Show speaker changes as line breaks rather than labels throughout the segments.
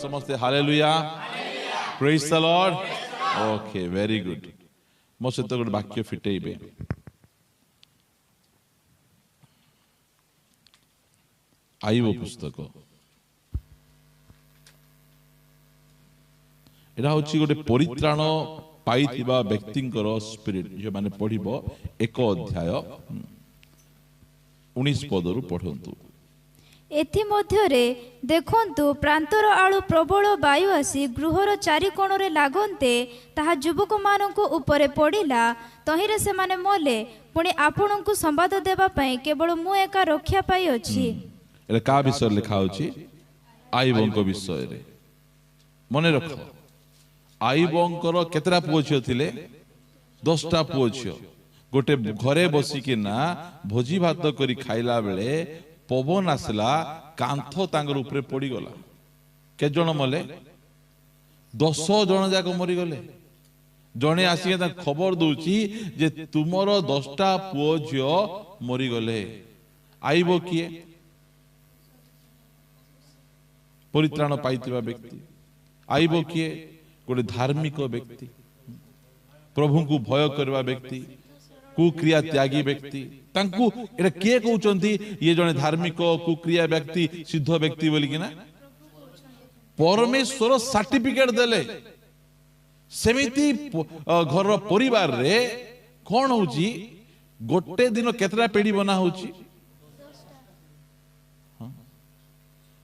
समस्ते hallelujah praise the Lord okay very good मो सहित गोटे वाक्य फिटेबे आईबो पुस्तक एटा होची गोटे परित्राण पाइथिबा व्यक्तिंकर स्पिरिट जो माने पढ़िबो एक अध्याय 19 पदरु पढ़ंतु
एथि मध्यरे देखंतु प्रांतर आळु प्रबल वायु आसी गृहर चारि कोणरे लागन्ते ताहा युवक मानकु उपरे पड़िला तहिरे से माने मले पुणी आपणकु संवाद देबा पई केवल मु एका रक्षा पाई अछि
एटा का विषय लिखा होची आईबोंक विषय रे मने रखो आईबोंकर केतरा पुओ छियो थिले 10टा पुओ छियो गोटे घरे बसिकी ना भोजी भात करी खाइला बेले पवन आसला कांथ तांगर ऊपर पड़ी गला के जण मले 10 जण जाक मरी गले जणे आसी ता खबर दूची जे तुमर 10टा पुओ झियो मरी गले आईबो किए परित्राण पाइतिबा व्यक्ति आईबो किए गोटे धार्मिक व्यक्ति प्रभु को भय करवा व्यक्ति कुक्रिया त्यागी व्यक्ति तांकु एटा किए कहउचंती ये जने धार्मिक कुक्रिया व्यक्ति सिद्ध व्यक्ति बोली कि ना परमेश्वर सर्टिफिकेट देले सेमिति घर परिवार रे कोन होची गोटे दिन केतरा पेड़ी बना होची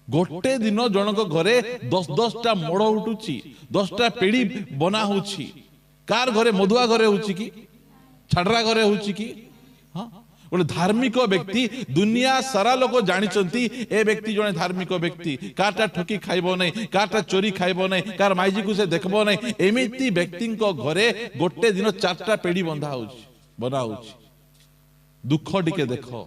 गोटे दिन जनक घरे 10-10टा मोड़ उठुची 10टा पेड़ी बना होची कार घरे मधुआ घरे होची की छाड़रा घरे होची की हाँ गोटे धार्मिक व्यक्ति दुनिया सारा लोक जानिचंती ए व्यक्ति जने धार्मिक व्यक्ति काटा ठकी खाइबो नै काटा चोरी खाइबो नै कार माइजी को से देखबो नै एमिति व्यक्ति को घरे गोटे दिन 4टा पेड़ी बंधा होची बना होची दुख टिके देखो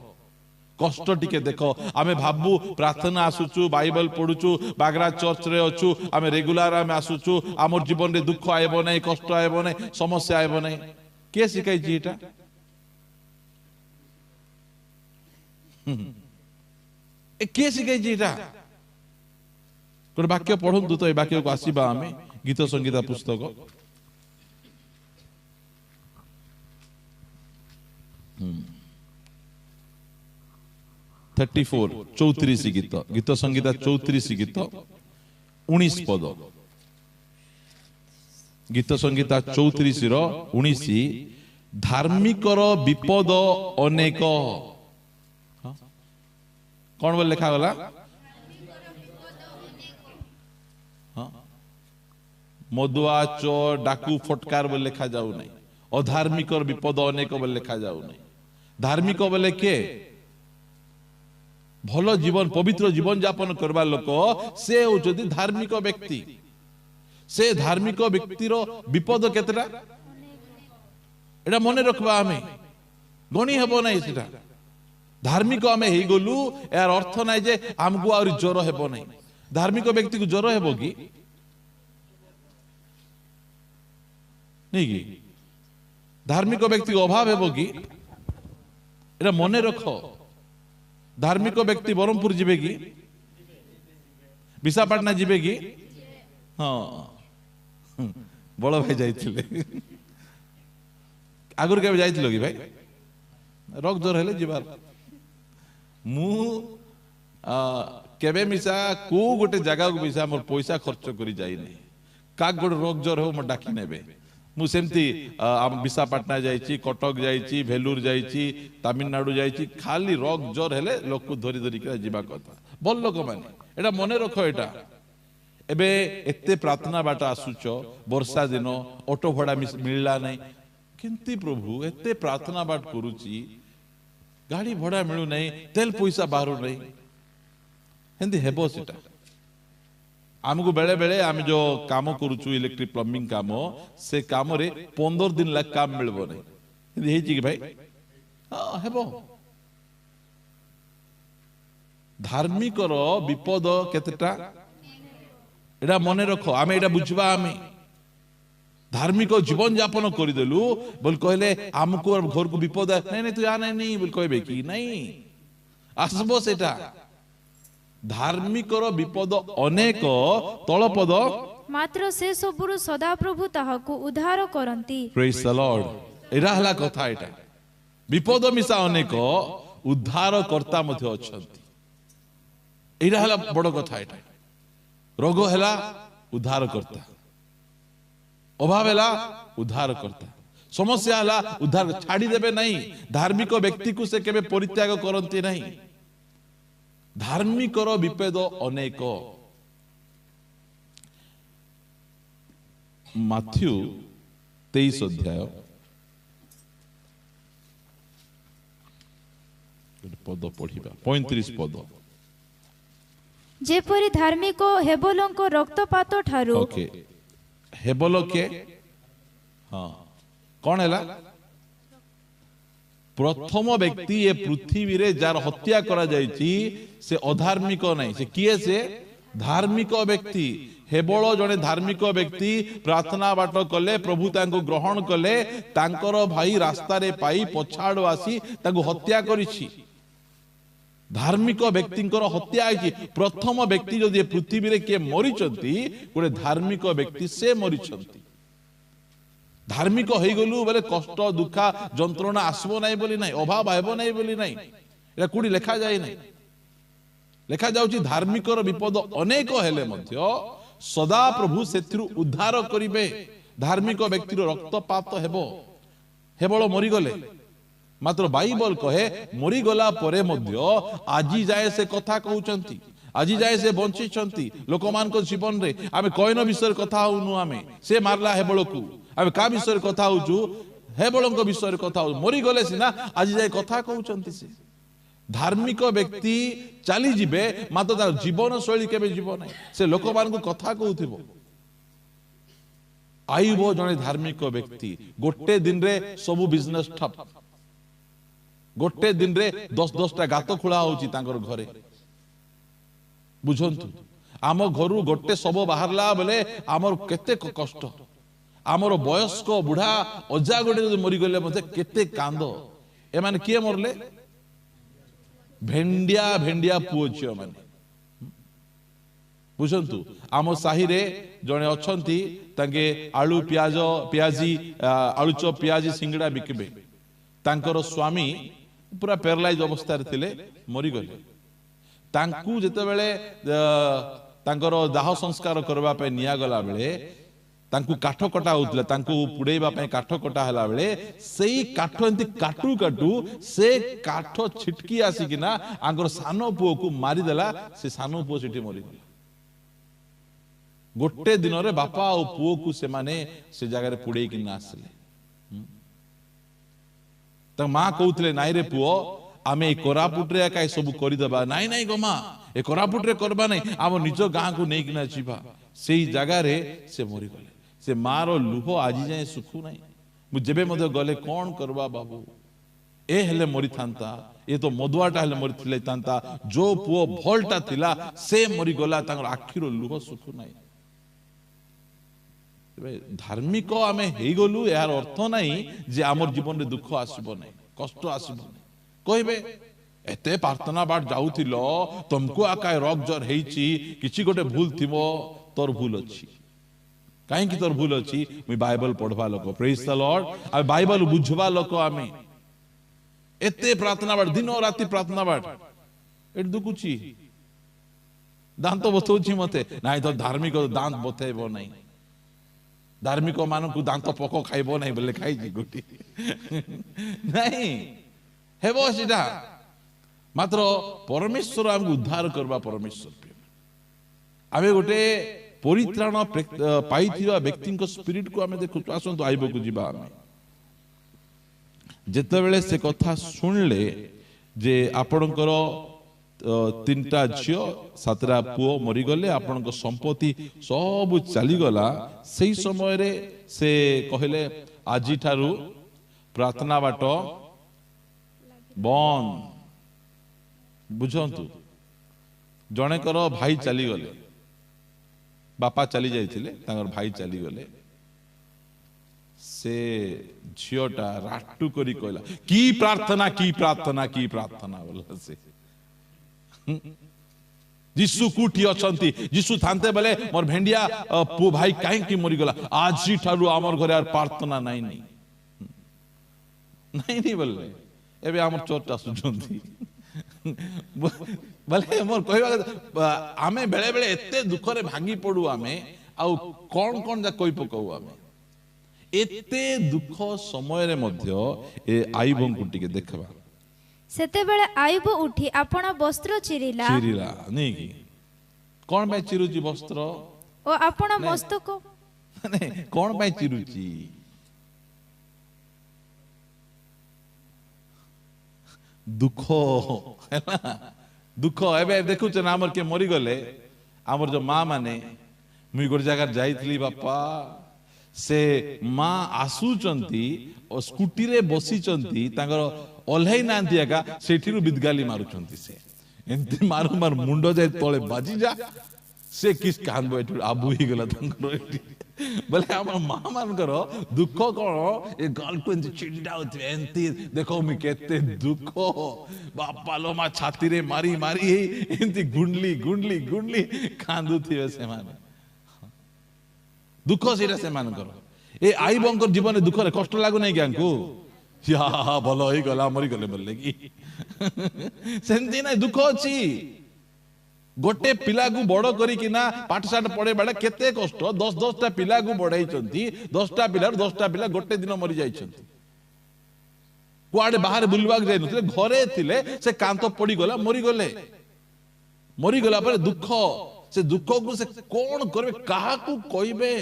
कष्ट टिके देखो आमे भाबू प्रार्थना आसुचु बाइबल पढुचु बागरा चर्च रे अछु आमे रेगुलर आमे आसुचु हमर जीवन रे दुख आइबो नै कष्ट आइबो नै समस्या आइबो नै के सिखाई जी एटा ए के सिखाई जी एटा कोन वाक्य पढंतु तो ए वाक्य को आसीबा आमे गीत संगीता पुस्तक 34 गीत गीत संगीता 34 गीत 19 पद गीत संगीता 34 रो 19 धार्मिकर विपद अनेक कौन बोल लिखा गला मदुआ चोर डाकू फटकार बोल लिखा जाऊ नहीं अधार्मिकर विपद अनेक बोल लिखा जाऊ नहीं धार्मिक बोले के भलो जीवन पवित्र जीवन यापन करवा लोक से होचती धार्मिक व्यक्ति से धार्मिक व्यक्तिर विपद केतरा एटा मने रखबा आमे गणी हेबो नै सेटा धार्मिक आमे हे गलु यार अर्थ नै जे हमकु और ज्वर हेबो नै धार्मिक व्यक्ति को ज्वर हेबो की नहीं की धार्मिक व्यक्ति को अभाव हेबो की एटा मने रखो धार्मिक व्यक्ति ब्रह्मपुर जीवे की विशाखापाटना जीवे की हाँ बड़ भाई जाइथिले आगुर के जाइथिलो कि भाई रोग जोर हेले जीवार मु केबे मिसा को गोटे जगह को मिसा मोर पैसा खर्च करी जाई नै का गोटे रोग जोर हो म डाकी नेबे मु सेमती विशाखापाटना जाइची कटक जाइची भेलूर जाइची तमिलनाडु जाइची खाली रोग जोर हेले लोक को धरी धरी के जीवा कथा बोल लोक माने एटा मने रखो एटा एबे एते प्रार्थना बाट आसुच वर्षा दिन ऑटो भड़ा मिलला नै किंती प्रभु एते प्रार्थना बाट करूची गाड़ी भड़ा मिलु नै तेल पैसा बाहरु नै हेंदी हेबो सेटा आमको बेले बेले आम जो काम करूचु इलेक्ट्रिक प्लम्बिंग काम से काम रे 15 दिन लाग काम मिलबो नै हेंदी हेची कि भाई हां हेबो धार्मिक रो विपद केतेटा एटा मने रखो आमे एटा बुझबा आमे धार्मिक जीवन यापन कर देलु बोल कहले हमको घर को विपद नहीं नहीं तू आ नहीं बोल कहबे कि नहीं आसबो सेटा ଧାର୍ମିକର ବିପଦ ଅନେକ ତଳପଦ
ମାତ୍ର ସେ ସବୁରୁ ସଦାପ୍ରଭୁ ତାହାକୁ ଉଦ୍ଧାର କରନ୍ତି।
ପ୍ରେଜ୍ ଦ ଲର୍ଡ। ଏଇଟା ହେଲା କଥା। ଏଇଟା ବିପଦ ମିଶା ଅନେକ ଉଦ୍ଧାର କର୍ତ୍ତା ମଧ୍ୟ ଅଛନ୍ତି। ଏଇଟା ହେଲା ବଡ କଥା। ଏଇଟା ରୋଗ ହେଲା ଉଦ୍ଧାର କର୍ତ୍ତା, ଅଭାବ ହେଲା ଉଦ୍ଧାର କର୍ତ୍ତା, ସମସ୍ୟା ହେଲା ଉଦ୍ଧାର ଛାଡ଼ିଦେବେ ନାହିଁ। ଧାର୍ମିକ ବ୍ୟକ୍ତିକୁ ସେ କେବେ ପରିତ୍ୟାଗ କରନ୍ତି ନାହିଁ। ଧାର୍ମିକର ବିପଦ ଅନେକ। ମାଥ୍ୟୁ 23 ଅଧ୍ୟାୟ ପଦ ପଢିବା 35 ପଦ।
ଯେପରି ଧାର୍ମିକ ହେବଲଙ୍କ ରକ୍ତପାତ ଠାରୁ
ଓକେ, ହେବଲ କିଏ? ହଁ, କଣ ହେଲା? ପ୍ରଥମ ବ୍ୟକ୍ତି ଏ ପୃଥିବୀରେ ଯାହାର ହତ୍ୟା କରାଯାଇଛି ସେ ଅଧାର୍ମିକ ନାହିଁ। ସେ କିଏ? ସେ ଧାର୍ମିକ ବ୍ୟକ୍ତି। ହେବଳ ଜଣେ ଧାର୍ମିକ ବ୍ୟକ୍ତି, ପ୍ରାର୍ଥନା ବାଟ କଲେ, ପ୍ରଭୁ ତାଙ୍କୁ ଗ୍ରହଣ କଲେ, ତାଙ୍କର ଭାଇ ରାସ୍ତାରେ ପାଇ ପଛଆଡୁ ଆସି ତାଙ୍କୁ ହତ୍ୟା କରିଛି। ଧାର୍ମିକ ବ୍ୟକ୍ତିଙ୍କର ହତ୍ୟା ହେଇଛି। ପ୍ରଥମ ବ୍ୟକ୍ତି ଯଦି ଏ ପୃଥିବୀରେ କିଏ ମରିଛନ୍ତି, ଗୋଟେ ଧାର୍ମିକ ବ୍ୟକ୍ତି ସେ ମରିଛନ୍ତି। ଧାର୍ମିକ ହେଇଗଲୁ ବୋଲେ କଷ୍ଟ ଦୁଃଖ ଯନ୍ତ୍ରଣା ଆସିବ ନାହିଁ ବୋଲି ନାହିଁ, ଅଭାବ ହେବ ନାହିଁ ବୋଲି ନାହିଁ। ଏଟା କୋଉଠି ଲେଖାଯାଏ ନାହିଁ। ଲେଖାଯାଉଛି ଧାର୍ମିକର ବିପଦ ଅନେକ ହେଲେ ମଧ୍ୟ ସଦାପ୍ରଭୁ ସେଥିରୁ ଉଦ୍ଧାର କରିବେ। ଧାର୍ମିକ ବ୍ୟକ୍ତିର ରକ୍ତପାତ ହେବ। ହେବଳ ମରିଗଲେ, ମାତ୍ର ବାଇବଲ କହେ ମରିଗଲା ପରେ ମଧ୍ୟ ଆଜି ଯାଏ ସେ କଥା କହୁଛନ୍ତି, ଆଜି ଯାଏ ସେ ବଞ୍ଚିଛନ୍ତି ଲୋକମାନଙ୍କ ଜୀବନରେ। ଆମେ କଏନ ବିଷୟରେ କଥା ହଉନୁ, ଆମେ ସେ ମାରିଲା ହେବଳକୁ, ଆମେ କାହା ବିଷୟରେ କଥା ହଉଛୁ? ହେବଳଙ୍କ ବିଷୟରେ କଥା ହଉଛୁ। ମରିଗଲେ ସିନା ଆଜି ଯାଏ କଥା କହୁଛନ୍ତି। ସେ ଧାର୍ମିକ ବ୍ୟକ୍ତି ଚାଲିଯିବେ, ମାତ୍ର ତାର ଜୀବନ ଶୈଳୀ କେବେ ଯିବ ନାହିଁ। ସେ ଲୋକମାନଙ୍କୁ କଥା କହୁଥିବ। ଆୟୁବ ଜଣେ ଧାର୍ମିକ ବ୍ୟକ୍ତି। ଗୋଟେ ଦିନରେ ସବୁ ବିଜନେସ ଠପ। ଗୋଟେ ଦିନରେ 10-10ଟା ଗାତ ଖୋଳା ହଉଛି ତାଙ୍କର ଘରେ। ବୁଝନ୍ତୁ, ଆମ ଘରୁ ଗୋଟେ ଶବ ବାହାରିଲା ବେଳେ ଆମର କେତେ କଷ୍ଟ। ଆମର ବୟସ୍କ ବୁଢା ଅଜା ଗୋଟେ ଯଦି ମରିଗଲେ ମତେ କେତେ କାନ୍ଦ। ଏମାନେ କିଏ ମରିଲେ? ଭେଣ୍ଡିଆ ଭେଣ୍ଡିଆ ପୁଅ ଝିଅ ମାନେ। ବୁଝନ୍ତୁ, ଆମ ସାହିରେ ଜଣେ ଅଛନ୍ତି, ତାଙ୍କେ ଆଳୁ ପିଆଜି ଆଳୁ ଚପ ପିଆଜି ସିଙ୍ଗଡା ବିକିବେ। ତାଙ୍କର ସ୍ୱାମୀ ପୁରା ପ୍ୟାରାଲାଇଜ ଅବସ୍ଥାରେ ଥିଲେ, ମରିଗଲେ। ତାଙ୍କୁ ଯେତେବେଳେ ତାଙ୍କର ଦାହ ସଂସ୍କାର କରିବା ପାଇଁ ନିଆଗଲା ବେଳେ ତାଙ୍କୁ କାଠ କଟା ହଉଥିଲା, ତାଙ୍କୁ ପୁଡେଇବା ପାଇଁ କାଠ କଟା ହେଲା ବେଳେ ସେଇ କାଠ ଏମିତି କାଟୁ କାଟୁ ସେ କାଠ ଛିଟକି ଆସିକିନା ଆଙ୍କର ସାନ ପୁଅକୁ ମାରିଦେଲା। ସେ ସାନ ପୁଅ ସେଠି ମରିଗଲା। ଗୋଟେ ଦିନରେ ବାପା ଆଉ ପୁଅକୁ ସେମାନେ ସେ ଜାଗାରେ ପୁଡେଇକିନା ଆସିଲେ। ତା ମା କହୁଥିଲେ, ନାଇଁ ରେ ପୁଅ, ଆମେ ଏଇ କୋରାପୁଟରେ ଏକା ସବୁ କରିଦେବା। ନାଇଁ ନାଇଁ ଗୋ ମା, ଏ କୋରାପୁଟରେ କରିବା ନାହିଁ, ଆମ ନିଜ ଗାଁକୁ ନେଇକିନା ଯିବା। ସେଇ ଜାଗାରେ ସେ ମରିଗଲେ। ସେ ମାର ଲୁହ ଆଜି ଯାଏ ଶୁଖୁ ନାହିଁ। ମୁଁ ଯେବେ ମଧ୍ୟ ଗଲେ, କଣ କରିବା ବାବୁ, ଏ ହେଲେ ମରିଥାନ୍ତା, ଏ ତ ମଦୁଆଟା ହେଲେ ମରିଥାନ୍ତା, ଯୋଉ ପୁଅ ଭଲଟା ଥିଲା ସେ ମରିଗଲା, ତାଙ୍କର ଆଖିର ଲୁହ ଶୁଖୁ ନାହିଁ। ଧାର୍ମିକ ଆମେ ହେଇଗଲୁ, ଏହାର ଅର୍ଥ ନାହିଁ ଯେ ଆମର ଜୀବନରେ ଦୁଃଖ ଆସିବ ନାହିଁ, କଷ୍ଟ ଆସିବ ନାହିଁ। କହିବେ, ଏତେ ପ୍ରାର୍ଥନା ବାଟ ଯାଉଥିଲ, ତମକୁ ଆକା ରୋଗ ଜର ହେଇଛି, କିଛି ଗୋଟେ ଭୁଲ ଥିବ। ତୋର ଭୁଲ ଅଛି। କାହିଁକି ତୋର ଭୁଲ ଅଛି? ମୁଇଁ ବାଇବଲ ପଢବା ଲୋକ, ପ୍ରେଜ ଦ ଲର୍ଡ। ଆଉ ବାଇବଲ ବୁଝବା ଲୋକ ଆମେ। ଏତେ ପ୍ରାର୍ଥନା ବାଟ, ଦିନ ରାତି ପ୍ରାର୍ଥନା ବାଟ, ଏଠି ଦୁଖୁଛି, ଦାନ୍ତ ବଥଉଛି ମତେ। ନାଇଁ ତ ଧାର୍ମିକ ଦାନ୍ତ ବଥେଇବ ନାହିଁ, ଧାର୍ମିକ ମାନଙ୍କୁ ଦାନ୍ତ ପୋକ ଖାଇବ ନାହିଁ ବୋଲେ ଖାଇଛି ଗୋଟି ନାଇଁ ହେବ ସେଟା। ମାତ୍ର ପରମେଶ୍ୱର ଆମକୁ ଉଦ୍ଧାର କରିବା ପରମେଶ୍ୱର। ଆମେ ଗୋଟେ ପରିତ୍ରାଣ ପାଇଥିବା ବ୍ୟକ୍ତିଙ୍କ ସ୍ପିରିଟକୁ ଆମେ ଦେଖୁଛୁ। ଆସନ୍ତୁ ଆଇବକୁ ଯିବା। ଆମେ ଯେତେବେଳେ ସେ କଥା ଶୁଣିଲେ ଯେ ଆପଣଙ୍କର 3ଟା ଝିଅ 7ଟା ପୁଅ ମରିଗଲେ, ଆପଣଙ୍କ ସମ୍ପତ୍ତି ସବୁ ଚାଲିଗଲା, ସେଇ ସମୟରେ ସେ କହିଲେ, ଆଜିଠାରୁ ପ୍ରାର୍ଥନା ବାଟ ବନ୍ଦ। ବୁଝନ୍ତୁ, ଜଣେଙ୍କର ଭାଇ ଚାଲିଗଲେ, ବାପା ଚାଲି ଯାଇଥିଲେ, ତାଙ୍କର ଭାଇ ଚାଲିଗଲେ। ସେ ଝିଅଟା ରାଟୁ କରି କହିଲା, କି ପ୍ରାର୍ଥନା, କି ପ୍ରାର୍ଥନା, କି ପ୍ରାର୍ଥନା ବୋଲା। ସେ जीशु कोठी अछंती जीशु थांते बेले मोर भेंडिया पु भाई काहे मरीगला आज ठारू आमर घरे आर प्रार्थना नहीं नहीं नहीं नहीं बोले एबे आमर चर्च आसुचंती बोले मोर कहवा आमे बेले बेले एते दुख रे भांगी पड़ू आमे आउ कौन कौन जा कोई पकाऊ आमे एते दुख समय रे मध्य ए आईबों को टिके देखबा
सेते बेले आयुब उठी अपना वस्त्र चिरिला
नहीं कि कौन भाई चिरुची वस्त्र
ओ अपना मस्तक
नहीं कौन भाई चिरुची दुख दुख एबे देखुच ना हमर के मरी गले हमर जो माँ माने मुई गोटे जगह जाइतली बापा से माँ आसुचंती और स्कूटी रे बसीचंती तांगर ओल्हाई नांती एका सेठिरु बिदगाली मारुचंती से एंती मारू मार मुंडो जाय तळे बाजी जा से किस कान बैठ आबू ही गला तांकर एठी बोले हमर माँ मानकर दुख कोन ए गाल को एंती चिड़िडा होते एंती देखो मी केते दुख बापा लो मा छाती रे मारी मारी एंती गुंडली गुंडली गुंडली कांदुथि से माने दुख सेटा से मानकर ए आई बंकर जीवन दुख रे कष्ट लागु नै क्यांकु या भलो होई गला मरी गले बोले की सेंती नै दुख अछि गोटे पिला को बड़ करी किना पाठशाठ पढ़े बेला केते कष्ट 10-10टा पिला को बढ़ाई चंती 10टा पिला गोटे दिन मरी जाई चंती कुआडे बाहर बुलवाक जाई नथले घरे थिले से कांतो पड़ी गला मरी गला पर दुख से दुख को से कौन करबे काहा को कहबे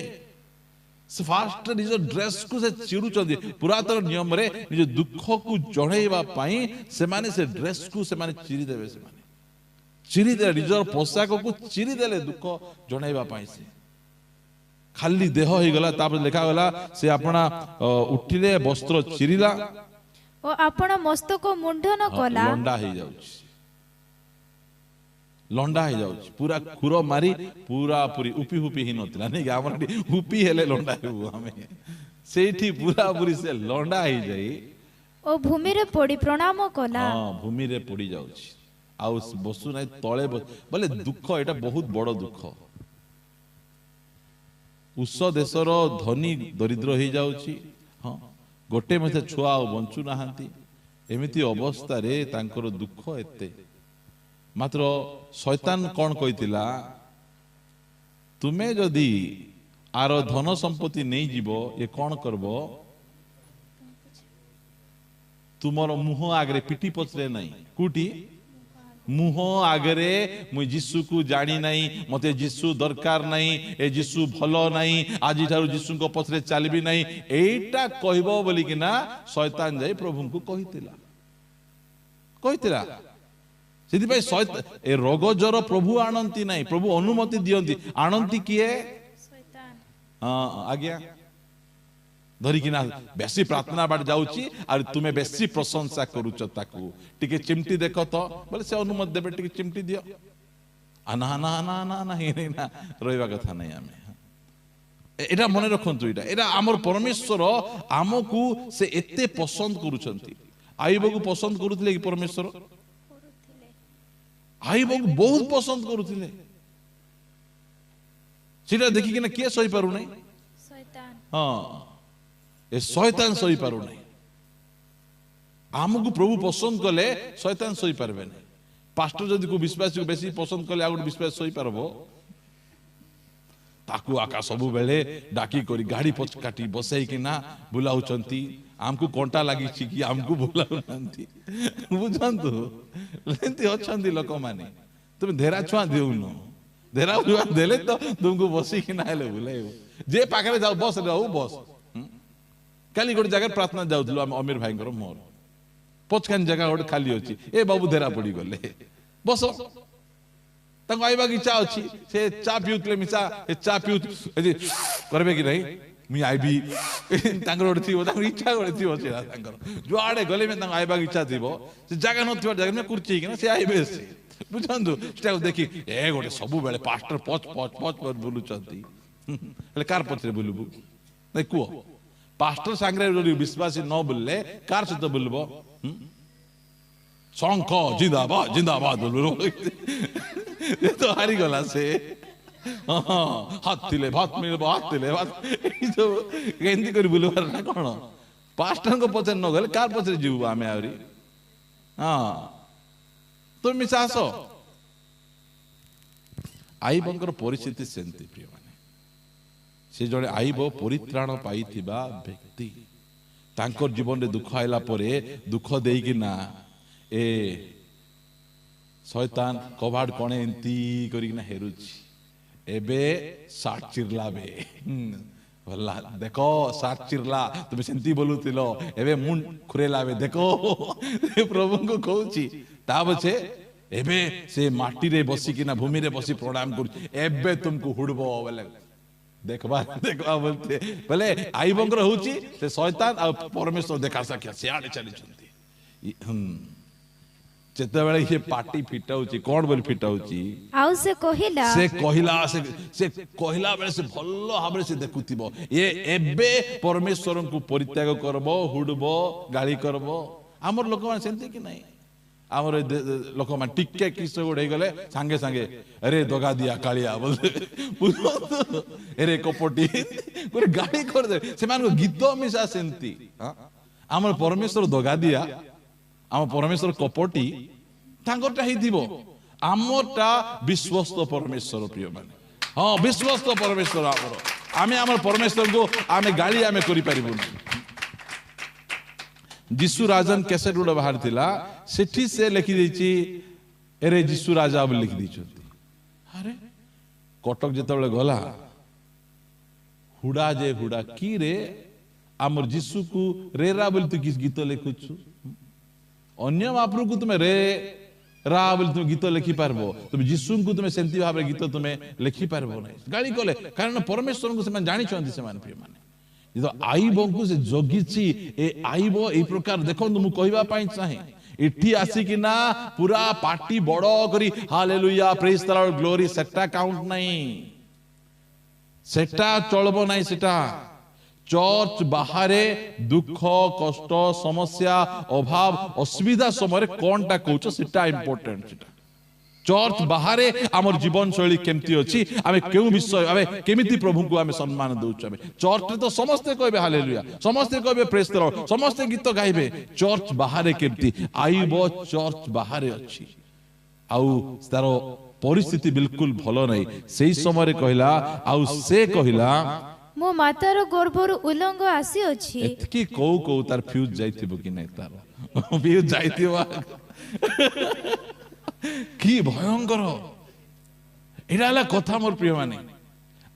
से फास्ट निज ड्रेस को से चिड़ु चंदी पुरातन नियम रे निज दुख को जणैबा पई से माने से ड्रेस को से माने चिरी देबे से माने चिरी दे निजर पोशाक को चिरी देले दुख जणैबा पई से खाली देह हो गला तापर लिखा गला से अपना उठिले वस्त्र चिरिला
ओ अपना मस्तक मुंडन कला
लंडा हो जाउछ लंडा हो जाउछ पूरा खुरो मारी पूरा पूरी उपी हुपी ही नथिला नै कि हमर उपी हेले लंडा हेबु हमें सेठी पूरा पूरी से लंडा हो जाई
ओ भूमि रे पड़ी प्रणाम कला
हां भूमि रे पड़ी जाउछ आ बसु नै तळे बोले दुख एटा बहुत बड़ दुख उस देशर धनी दरिद्र हो जाउछि हां गोटे मथे छुआ बंचु नाहांती एमिति अवस्था रे तांकर दुख एते मात्र शैतान कौन कहितिला तुमे जदि आर धन संपत्ति नहीं जीव ये कौन करबो तुमर मुह आगरे पिटी पचरे नहीं कुटी मुह आगरे मु जीशु को जानी नहीं मते जीशु दरकार नहीं ए जीशु भलो नहीं आज ठारू जीशु को पचरे चलबी नहीं एटा कहबो बोली कि ना शैतान जाई प्रभु को कहितिला सेति भाई ए रोग जर प्रभु आनंती नहीं प्रभु अनुमति दियंती आनंती किए
शैतान
हां आज्ञा धरी किना बेसी प्रार्थना बाट जाउची और तुमे बेसी प्रशंसा करूच ताकू टिके चिमटी देखो तो बोले से अनुमति देबे टिके चिमटी दियो ना ना ना ना ना ना रोइबा कथा नहीं आमे एटा मने रखंतु एटा हमर परमेश्वर हमकू से एते पसंद करूचंती आईबो को पसंद करूथिले कि परमेश्वर आईबो को बहुत पसंद करूथिले सीधा देखि कि ना के सही पारु नहीं
शैतान
हां ए शैतान सही पारु नहीं हमकू प्रभु पसंद कले शैतान सही पारबे नहीं पास्टर जदि को विश्वासी को बेसी पसंद कले आ विश्वास सही पारबो ताकू आका सबु बेले डाकी करी गाड़ी पछ काटी बसई कि ना बुलाउचंती हमकू कोंटा लागि छि कि हमकू बुलाउनंती बुझंतु लेंती अछंती लोक माने तुम धेरा छुआ देउनो धेरा छुआ देले तो तुमको बसी कि ना हेले बुलाइबो जे पाखरे जाऊ बस रहू बस काली गोटे जगह प्रार्थना जाउथलो हम अमीर भाईଙ୍କର मोर पचकान जगह गोटे खाली अछि ए बाबू धेरा पड़ी गले बस ताको आइबा की इच्छा अछि से चा पिउतले मिसा ए चा पिउत करबे कि नहीं मी आइबी तांकर गोटे थी तांकर इच्छा गोटे थी अछि तांकर जो आडे गले में तांको आइबा की इच्छा थिबो से जगह न थिबा जगह में कुर्ची कि ना से आइबे से बुझंदु स्टा देखि ए गोटे सब बेले पास्टर पच पच पच पच बोलुचंती ले कार पत्रे बोलबु नै को पास्टर सांगरे जो विश्वासी न बोलले कार से तो बोलबो शंख जिंदाबाद जिंदाबाद बोलबो ये तो हारी गला से हाथ थिले भात मिलबो हाथ थिले भात ई जो केंदी करी बुलवार ना कोन पास्टर को पछे न गले कार पछे जीव आमे आउरी हां तुम मिसास आई बंकर परिस्थिति सेंती प्रिय माने से जड़े आईब परित्राण पाई व्यक्ति तांकर जीवन में दुख आइला परे दुख देकी ना ए शैतान कबाड़ कणे एंती करिना हेरुची एबे साठ चिरला बे भला देखो साठ चिरला तुम सेंती बोलुतिलो एबे मुंड खुरेला बे देखो प्रभु को कहूची ता बचे एबे से माटी रे बसी किना भूमि रे बसी प्रणाम कर एबे तुमको हुड़बो बोले देखबा देखबा बोलते बोले आई बंकर होची से शैतान आ परमेश्वर देखा सकिया सियाडे चली चंती जेते बेले ये पार्टी फिटाउची कोन बोल फिटाउची
आउ से कहिला
से कहिला बेले से भल्लो हाबरे से देखुतिबो ये एबे परमेश्वर को परित्याग करबो हुड़बो गाली करबो हमर लोक मान सेंती कि नहीं आमर लोक मान टिके किस गोड़े गले सांगे सांगे अरे दगा दिया कालिया बोलते अरे कपटी पूरे गाड़ी कर दे से मान को गीत मिसा सेंती आमर परमेश्वर दगा दिया आम परमेश्वर कपटी तांगरटा हिथिबो आमरटा विश्वस्त परमेश्वर प्रिय माने हां विश्वस्त परमेश्वर आमर आमे आमर परमेश्वर को आमे गाली आमे करि परिबुन जीशु राजन कैसेट गुड़ा बाहर थिला सेठी से लिखि देछि एरे जीशु राजा बोली लिखि दैछथि अरे कटक जेतबेले गला हुडा जे हुडा की रे आमर जीशु को रेरा बोली तू किस गीत लिखुछु अन्य महाप्रभु को तुम रे रा बोली तुम गीत लिखि पारबो तुम जीशु को तुम सेंती भाबरे गीत तुम लिखि पारबो नै गाली कले कारण परमेश्वर को से जानि छथि से मान प्रिय माने जो आईबो को से जगिछि ए आईबो ए प्रकार देखो मु कहबा पई चाहे इठी आसी कि ना पूरा पार्टी बड़ो करी hallelujah praise the Lord glory सेटा काउंट नहीं सेटा चलबो नहीं सेटा चर्च बाहरे दुख कष्ट समस्या अभाव असुविधा समय कोनटा कहूछ सेटा इंपोर्टेंट सेटा चर्च बाहरे आमर जीवन शैली केमती अछि आमे केउ विषय आमे केमिति प्रभु को आमे सम्मान दउछ आमे चर्च रे तो समस्त कहबे हालेलुया समस्त कहबे प्रेज द लॉर्ड समस्त गीत गाइबे चर्च बाहरे केमती आइबो चर्च बाहरे अछि आउ तारो परिस्थिति बिल्कुल भलो नै सेही समय कहला आउ से कहला
मो मातार गर्भर उलंग आसी अछि
एतकी को तार फ्यूज जाइथिबो कि नै तार फ्यूज जाइथिबो कि भयंकर एडाला कथा मोर प्रिय माने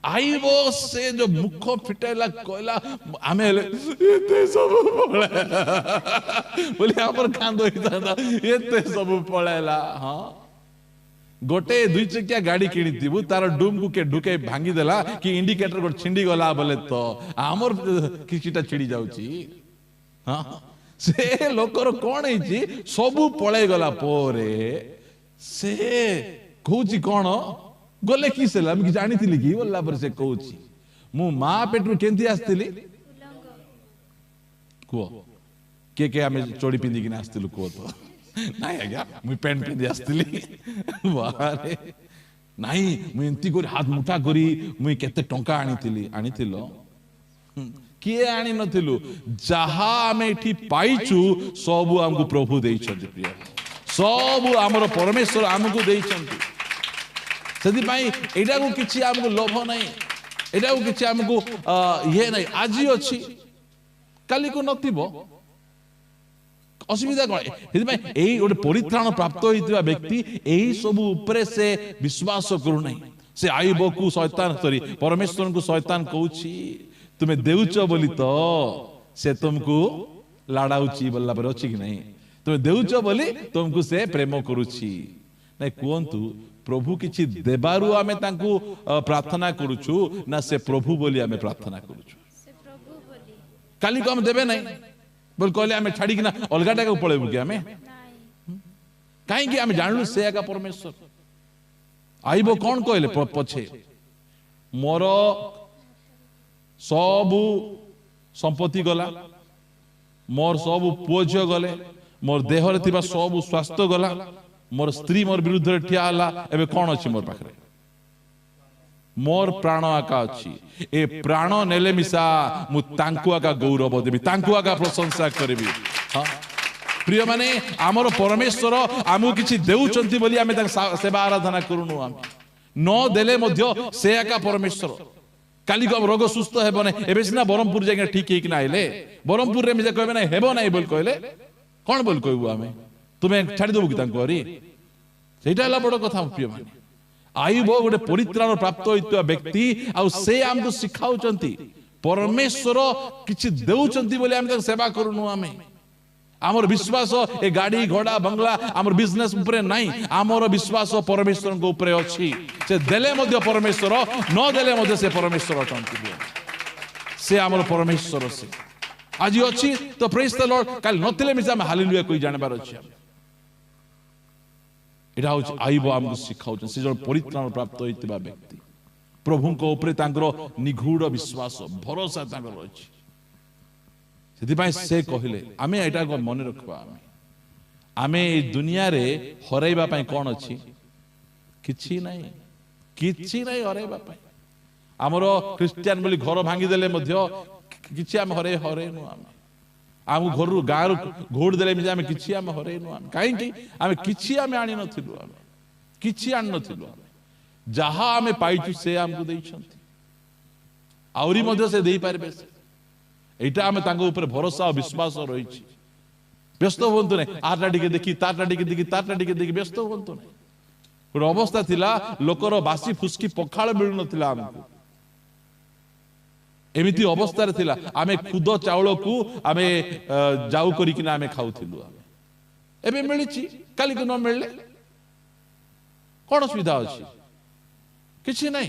आइबो से जो मुख फिटाइला कहला आमे एते सब पळेला बोली हमर कांदो हिता एते सब पळेला हां गोटे दुई चकिया गाड़ी किनिथिबु तार डूम को के ढुके भांगी देला कि इंडिकेटर को छिंडी गला बोले तो हमर किछिटा छिड़ी जाउची हां से लोकर कोन हिची सब पळे गला पोरे से कहूची कौन गले कि से हम जानी थी कि बोला पर से कहूची मु मां पेट में केंती आस्तिली को के हमें चोड़ी पिंदी कि आस्तिलु को तो नाही आज्ञा मु पेंट पिंदी आस्तिली बारे नाही मु एंती कर हाथ मुठा करी मु केते टंका आनीथिलो किए आनी नथिलु जहा हमें एठी पाइछु सब हमको प्रभु देई छथि प्रिय सब आमर परमेश्वर आमको देइछन्ति सेति पई एटा को किछि आमको लोभ नै एटा को किछि आमको ये नै आजि अछि काली को नथिबो असुविधा कोन सेति पई एई ओटे परित्राण प्राप्त होइतिबा व्यक्ति एई सब ऊपर से विश्वास करू नै से आइबो को शैतान सॉरी परमेश्वर को शैतान कहूछि तुमे देउचो बोली तो से तुमको लाडाउची बोलला पर अछि कि नै तुम देउच बोली तुमको से प्रेम करुछि नै कहंतु प्रभु किछि देबारु आमे तांकू प्रार्थना करूछु ना से प्रभु बोली आमे प्रार्थना करूछु से प्रभु बोली काली को हम देबे नै बोल कहले आमे छाडी किना अलगाटा को पळेबु कि आमे नै काहे कि आमे जानलु से एका परमेश्वर आइबो कोन कहले पछे मोर सब संपत्ति गला मोर सब पुओ झियो गले मोर देह रे थिबा सब स्वास्थ्य गला मोर स्त्री मोर विरुद्ध रे ठिया हला एबे कोन अछि मोर पाखरे मोर प्राण आका अछि ए प्राण नेले मिसा मु तांकु आका गौरव देबी तांकु आका प्रशंसा करबी हां प्रिय माने आमर परमेश्वर आमु किछि देउचंती बोली आमे ताक सेवा आराधना करूनु आमे न देले मध्य से आका परमेश्वर काली को रोग सुस्थ हेबो नै एबे सिना बरमपुर जाके ठीक हेक ना आइले बरमपुर रे मिजे कहबे नै हेबो नै बोल कहले कोन बोल कहबो आमे तुमे छाडी देबो कि तांको हरी सेटा हला बड़ कथा प्रिय माने आयुब गोटे परित्राण प्राप्त होइतवा व्यक्ति आ से हमको सिखाउचंती परमेश्वर किछि देउचंती बोली हम सेवा करूनु आमे आमर विश्वास ए गाड़ी घोड़ा बंगला आमर बिजनेस ऊपर नहीं आमर विश्वास परमेश्वर को ऊपर अछि से देले मध्य परमेश्वर न देले मध्य से परमेश्वर अटंती से आमर परमेश्वर से आज अछि तो प्रेज द लॉर्ड काल नथिले मिजा में हालेलुया कोई जानबार अछि एटा होछि आयुब हमको सिखाउछ से जो परित्राण प्राप्त होइतबा व्यक्ति प्रभु को ऊपर तांकर निगूढ़ विश्वास भरोसा तांकर अछि सेति से कहले आमे एटा को मन रखबा आमे ए दुनिया रे हराइबा पई कोन अछि किछि नै हराइबा पई हमरो क्रिश्चियन बोली घर भांगी देले मध्य किछि आमे हरे नु आमे घर गार घोड़ देले मिजा आमे किछि आमे हरे नु आमे काई कि आमे किछि आमे आनी नथिलु आमे किछि आनी नथिलु जहा आमे पाइछु से हमकु दैछंती आउरी मध्य से देई पारबे एटा आमे तांको ऊपर भरोसा और विश्वास रहिछि व्यस्त होंतु नै आटा टिके देखि ताटा टिके देखि व्यस्त होंतु नै गोटे अवस्था थिला लोकर बासी फुसकी पखाळ मिलु नथिला हमकु एमिति अवस्था रे थिला आमे खुद चाउल को आमे जाऊ करी कि आमे खाउथिलु आमे एबे मिलिछि काली को न मिलले कोन सुविधा अछि किछि नै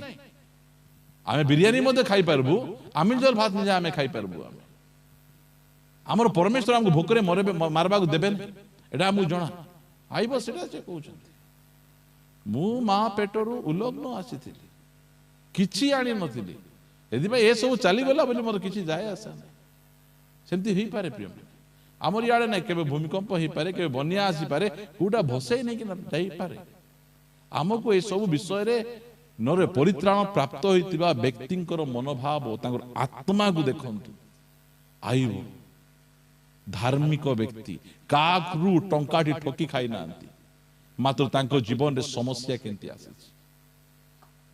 आमे बिरयानी मध्ये खाई परबु आमिल जल भात निजा आमे खाई परबु आमे हमर परमेश्वर हमको भोकरे मरे मारबा को देबेन एटा हमु जणा आइबो सेटा जे कहउछंती मु मा पेटरु उलग्न आसीथिली किछि आनी नथिली यदि भाई ए सब चली गला बोली मोर किछि जाय आसा नै सेंती ही पारे प्रिय हमर याडे नै केबे भूमिकंप ही पारे केबे बन्या आसी पारे कुटा भसई नै कि जाई पारे हमको ए सब विषय रे नरे परित्राण प्राप्त होइतिबा व्यक्तिंकर मनोभाव तांकर आत्मा को देखंतु आयु धार्मिक व्यक्ति काकरू टंकाटी ठकी खाई नांती मात्र तांको जीवन रे समस्या केंती आसे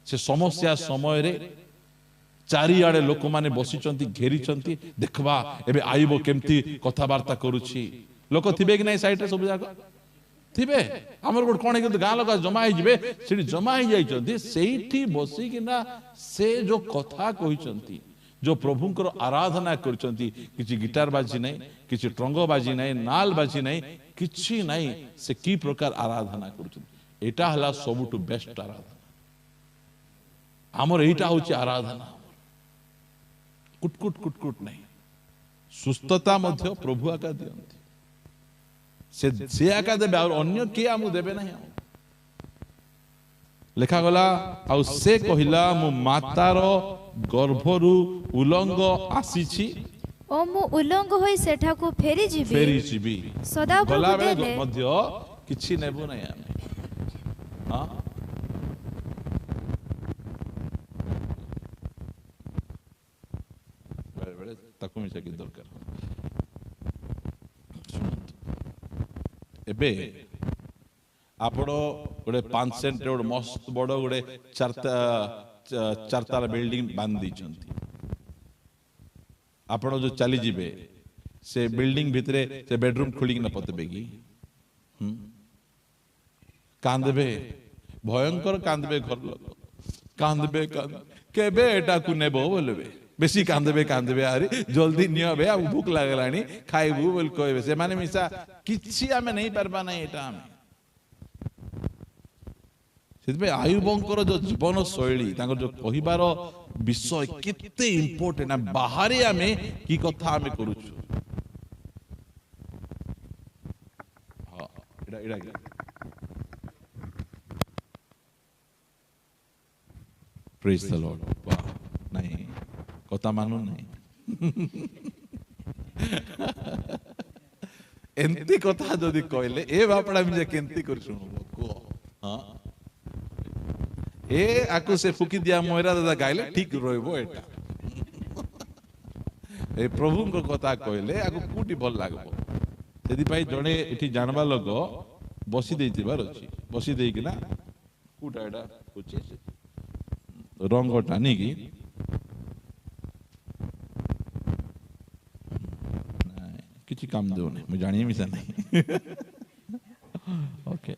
से समस्या समय रे चारिआडे लोक माने बसिचंती घेरिचंती देखबा एबे आइबो केमती कथावार्ता करूछि लोक थिबे कि नै साइड रे सब जाक थिबे हमर गोट कोन के गां लोक जमा ही जिवे सेठी जमा ही जाइचंती सेठी बसी किना से जो कथा कहिचंती जो प्रभुंकर आराधना करचंती किछि गिटार बाजी नै किछि ट्रंगो बाजी नै नाल बाजी नै किछि नै से की प्रकार आराधना करचंती एटा हला सबुटु बेस्ट आराधना हमर एटा होछि आराधना कुटकुट कुटकुट नहीं सुस्थता मध्य प्रभु आका दियंती से आका देबे और अन्य के आमु देबे नहीं लेखा गला आ से कहिला मु मातार गर्भरु उलंग आसीछि
ओ मु उलंग होई सेठा को फेरी जीबी सदा
गला
प्रभु
बेले
देले
मध्य किछि नेबो नहीं आमे हां ताकू मिसा की दरकार एबे आपण गोटे 5 सेंट रोड मस्त बड़ गोटे चार ताला बिल्डिंग बांध दीचंती आपण जो चली जिबे से बिल्डिंग भितरे से बेडरूम खोली न पतबे की कांदबे भयंकर कांदबे घर लोग कांदबे केबे एटा को नेबो बोलबे बेसी कांदबे आरे जल्दी नियबे आ भूख लागलानी खाइबू बोल कहबे से माने मिसा किछि आमे नहीं परबा नहीं एटा आमे सेतबे आयुबंकर जो जीवन शैली तांकर जो कहिबार विषय केते इंपोर्टेंट बाहर आमे की कथा आमे करूछु हां एडा प्रेज द लॉर्ड वाह नहीं कथा मानु नहीं ଏମିତି କଥା ଯଦି କହିଲେ ଏ ବାପଡ଼ା ଯେ କେମିତି କରି ଶୁଣିବ କୁହ। ହଁ ଏ ଆକୁ ସେ ଫୁକି ଦିଆ ମହିରା ଦାଦା ଗାଇଲେ ଠିକ ରହିବ ଏଟା। ଏ ପ୍ରଭୁଙ୍କ କଥା କହିଲେ ଆକୁ କୋଉଠି ଭଲ ଲାଗିବ। ସେଥିପାଇଁ ଜଣେ ଏଠି ଜାଣବା ଲୋକ ବସି ଦେଇଥିବାର ଅଛି। ବସି ଦେଇକିନା କୋଉଟା ଏଟା ହଉଛି ରଙ୍ଗ ଟାଣିକି କିଛି କାମ ଦେଉନି ମୁଁ ଜାଣି ମିଶା ନାହିଁ। ଓକେ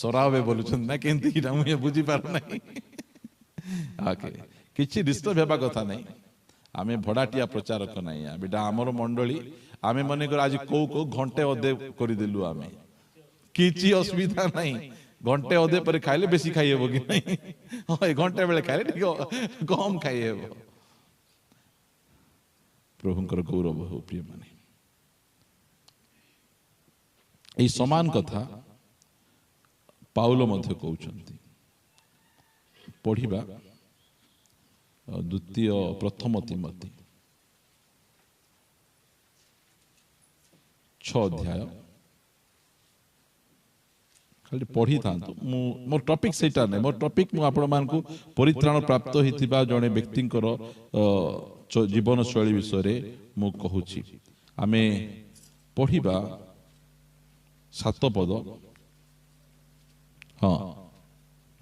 ସରାବେ ବୋଲୁଛନ୍ତି ନା କେମିତି ମୁଁ ବୁଝିପାରୁନାହିଁ। ଓକେ କିଛି ଡିଷ୍ଟର୍ବ ହେବା କଥା ନାହିଁ। ଆମେ ଭଡ଼ାଟିଆ ପ୍ରଚାରକ ନାହିଁ। ଏଟା ଆମର ମଣ୍ଡଳୀ। ଆମେ ମନେକର ଆଜି କୋଉ କୋଉ ଘଣ୍ଟେ ଅଧେ କରିଦେଲୁ ଆମେ କିଛି ଅସୁବିଧା ନାହିଁ। ଘଣ୍ଟେ ଅଧେ ପରେ ଖାଇଲେ ବେଶୀ ଖାଇହେବ କି ନାହିଁ? ହଁ ଏ ଘଣ୍ଟେ ବେଳେ ଖାଇଲେ ଟିକେ କମ ଖାଇହେବ। ପ୍ରଭୁଙ୍କର ଗୌରବ ହଉ ପ୍ରିୟମାନେ। ଏହି ସମାନ କଥା ପାଉଲ ମଧ୍ୟ କହୁଛନ୍ତି। ପଢିବା ପ୍ରଥମ ତିମୋଥୀ 6 ଅଧ୍ୟାୟ ଖାଲି ପଢିଥାନ୍ତୁ। ମୋର ଟପିକ ସେଇଟା ନାହିଁ। ମୋର ଟପିକ ମୁଁ ଆପଣମାନଙ୍କୁ ପରିତ୍ରାଣ ପ୍ରାପ୍ତ ହୋଇଥିବା ଜଣେ ବ୍ୟକ୍ତିଙ୍କର ଜୀବନ ଶୈଳୀ ବିଷୟରେ ମୁଁ କହୁଛି। ଆମେ ପଢିବା 7 ପଦ। ହଁ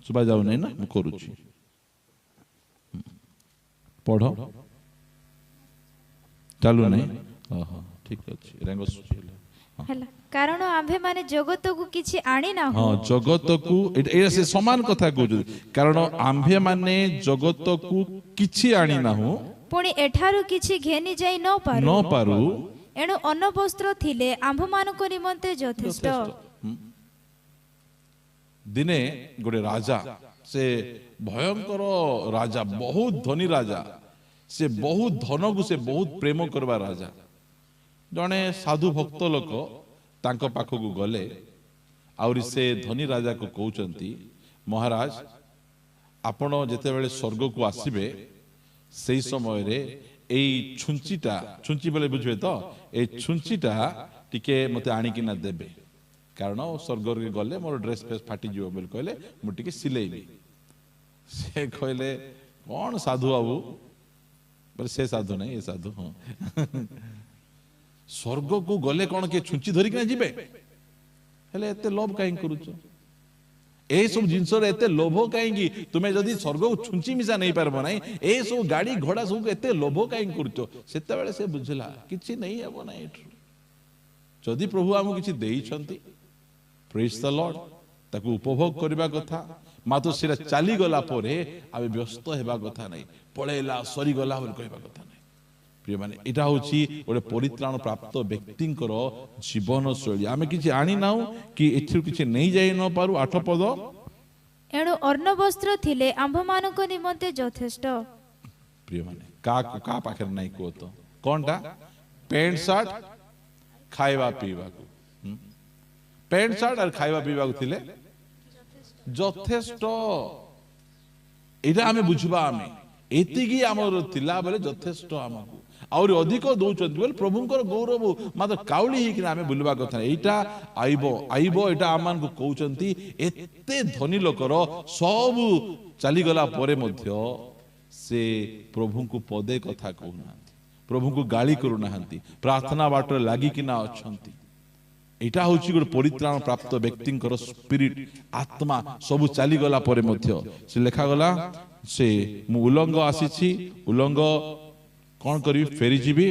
ଶୁଭା ଯାଉନାହିଁ ନା? ମୁଁ କରୁଛି। ପଢ ଚାଲୁ ନାହିଁ। ଠିକ ଅଛି।
ହେଲା କାରଣ ଆମ୍ଭେମାନେ ଜଗତକୁ କିଛି ଆଣିନାହୁଁ।
ହଁ ଜଗତକୁ ଏଇଟା ସେ ସମାନ କଥା କହୁଛନ୍ତି। କାରଣ ଆମ୍ଭେମାନେ ଜଗତକୁ କିଛି ଆଣିନାହୁଁ
ପୁଣି ଏଠାରୁ କିଛି ଘେନି ଯାଇ ନ ପାରୁ ଏଣୁ ଅନ୍ନବସ୍ତ୍ର ଥିଲେ ଆମ୍ଭମାନଙ୍କ ନିମନ୍ତେ ଯଥେଷ୍ଟ।
ଦିନେ ଗୋଟେ ରାଜା, ସେ ଭୟଙ୍କର ରାଜା, ବହୁତ ଧନୀ ରାଜା, ସେ ବହୁତ ଧନକୁ ସେ ବହୁତ ପ୍ରେମ କରିବା ରାଜା। ଜଣେ ସାଧୁ ଭକ୍ତ ଲୋକ ତାଙ୍କ ପାଖକୁ ଗଲେ। ଆହୁରି ସେ ଧନୀ ରାଜାକୁ କହୁଛନ୍ତି, ମହାରାଜ ଆପଣ ଯେତେବେଳେ ସ୍ୱର୍ଗକୁ ଆସିବେ ସେଇ ସମୟରେ ଏଇ ଛୁଞ୍ଚି ବୋଲେ ବୁଝିବେ ତ, ଏଇ ଛୁଞ୍ଚିଟା ଟିକେ ମତେ ଆଣିକିନା ଦେବେ। କାରଣ ସ୍ୱର୍ଗରେ ଗଲେ ମୋର ଡ୍ରେସ୍ ଫ୍ରେସ୍ ଫାଟିଯିବ ବୋଲି କହିଲେ ମୁଁ ଟିକେ ସିଲେଇବି। ସେ କହିଲେ କଣ ସାଧୁ ବାବୁ? ସେ ସାଧୁ ନାହିଁ, ଏ ସାଧୁ। ହଁ ସ୍ୱର୍ଗକୁ ଗଲେ କଣ କିଏ ଛୁଞ୍ଚି ଧରିକିନା ଯିବେ? ହେଲେ ଏତେ ଲୋଭ କାହିଁକି କରୁଛ? ଏସବୁ ଜିନିଷରେ ଏତେ ଲୋଭ କାହିଁକି? ତୁମେ ଯଦି ସ୍ୱର୍ଗକୁ ଛୁଞ୍ଚି ମିଶା ନେଇ ପାରିବ ନାହିଁ, ଏସବୁ ଗାଡି ଘୋଡା ସବୁ ଏତେ ଲୋଭ କାହିଁକି କରୁଛ? ସେତେବେଳେ ସେ ବୁଝିଲା କିଛି ନେଇ ହେବ ନାହିଁ ଏଠୁ। ଯଦି ପ୍ରଭୁ ଆମକୁ କିଛି ଦେଇଛନ୍ତି, ପ୍ରେଜ୍ ଦ ଲର୍ଡ, ତାକୁ ଉପଭୋଗ କରିବା କଥା। ମାତ୍ର ସେଟା ଚାଲିଗଲା ପରେ ଆମେ ବ୍ୟସ୍ତ ହେବା କଥା ନାହିଁ। ପଳେଇଲା ସରିଗଲା ବୋଲି କହିବା କଥା ନାହିଁ। ପ୍ରିୟମାନେ, ଏଇଟା ହଉଛି ଗୋଟେ ପରିତ୍ରାଣ ପ୍ରାପ୍ତ ବ୍ୟକ୍ତିଙ୍କର ଜୀବନ ଶୈଳୀ। ଆମେ କିଛି ଆଣିନାହୁଁ କି ଏଥିରୁ କିଛି ନେଇଯାଇ ନ ପାରୁ। 8 ପଦ,
ଏଣୁ ଅନ୍ନବସ୍ତ୍ର ଥିଲେ ଆମ୍ଭମାନଙ୍କ ନିମନ୍ତେ ଯଥେଷ୍ଟ।
ପ୍ରିୟମାନେ, କାହା ପାଖରେ ନାହିଁ କୁହ ତ? କଣଟା? ପ୍ୟାଣ୍ଟ ସାର୍ଟ, ଖାଇବା ପିଇବାକୁ। ପ୍ୟାଣ୍ଟ ସାର୍ଟ ଆଉ ଖାଇବା ପିଇବାକୁ ଥିଲେ ଯଥେଷ୍ଟ। ଏଇଟା ଆମେ ବୁଝିବା। ଆମେ ଏତିକି ଆମର ଥିଲା ବେଳେ ଯଥେଷ୍ଟ। ଆମକୁ ଆହୁରି ଅଧିକ ଦଉଛନ୍ତି ବୋଲି ପ୍ରଭୁଙ୍କର ଗୌରବ। ମାତ୍ର କାଉଳି ହେଇକିନା ଆମେ ବୁଲିବା କଥା। ଏଇଟା ଆଇବ ଏଇଟା ଆମମାନଙ୍କୁ କହୁଛନ୍ତି। ଏତେ ଧନୀ ଲୋକର ସବୁ ଚାଲିଗଲା ପରେ ମଧ୍ୟ ସେ ପ୍ରଭୁଙ୍କୁ ପଦେ କଥା କହୁନାହାନ୍ତି, ପ୍ରଭୁଙ୍କୁ ଗାଳି କରୁନାହାନ୍ତି, ପ୍ରାର୍ଥନା ବାଟରେ ଲାଗିକିନା ଅଛନ୍ତି। ଏଇଟା ହଉଛି ଗୋଟେ ପରିତ୍ରାଣ ପ୍ରାପ୍ତ ବ୍ୟକ୍ତିଙ୍କର ସ୍ପିରିଟ, ଆତ୍ମା। ସବୁ ଚାଲିଗଲା ପରେ ମଧ୍ୟ ସେ ଲେଖାଗଲା, ସେ ମୁଁ ଉଲଙ୍ଗ ଆସିଛି, ଉଲଙ୍ଗ କଣ କରିବି? ଫେରିଯିବି।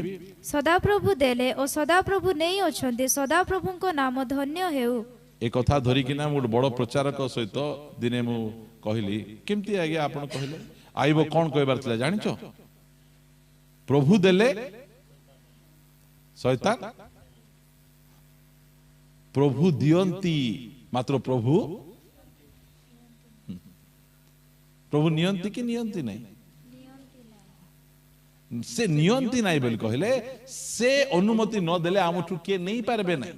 ସଦାପ୍ରଭୁ ଦେଲେ ଓ ସଦାପ୍ରଭୁ ନେଇ ଅଛନ୍ତି, ସଦାପ୍ରଭୁଙ୍କ ନାମ ଧନ୍ୟ ହେଉ।
ଏ କଥା ଧରିକିନା ମୁଁ ଗୋଟେ ବଡ ପ୍ରଚାରକ ସହିତ ଦିନେ ମୁଁ କହିଲି, କେମିତି ଆଜ୍ଞା ଆପଣ କହିଲେ ଆଇବ? କଣ କହିବାର ଥିଲା ଜାଣିଛ? ପ୍ରଭୁ ଦେଲେ ଶୈତାନ, ପ୍ରଭୁ ଦିଅନ୍ତି ମାତ୍ର ପ୍ରଭୁ ନିଅନ୍ତି କି ନିଅନ୍ତି ନାହିଁ? ସେ ନିଅନ୍ତି ନାହିଁ ବୋଲି କହିଲେ ସେ ଅନୁମତି ନ ଦେଲେ ଆମଠୁ କିଏ ନେଇପାରିବେ ନାହିଁ।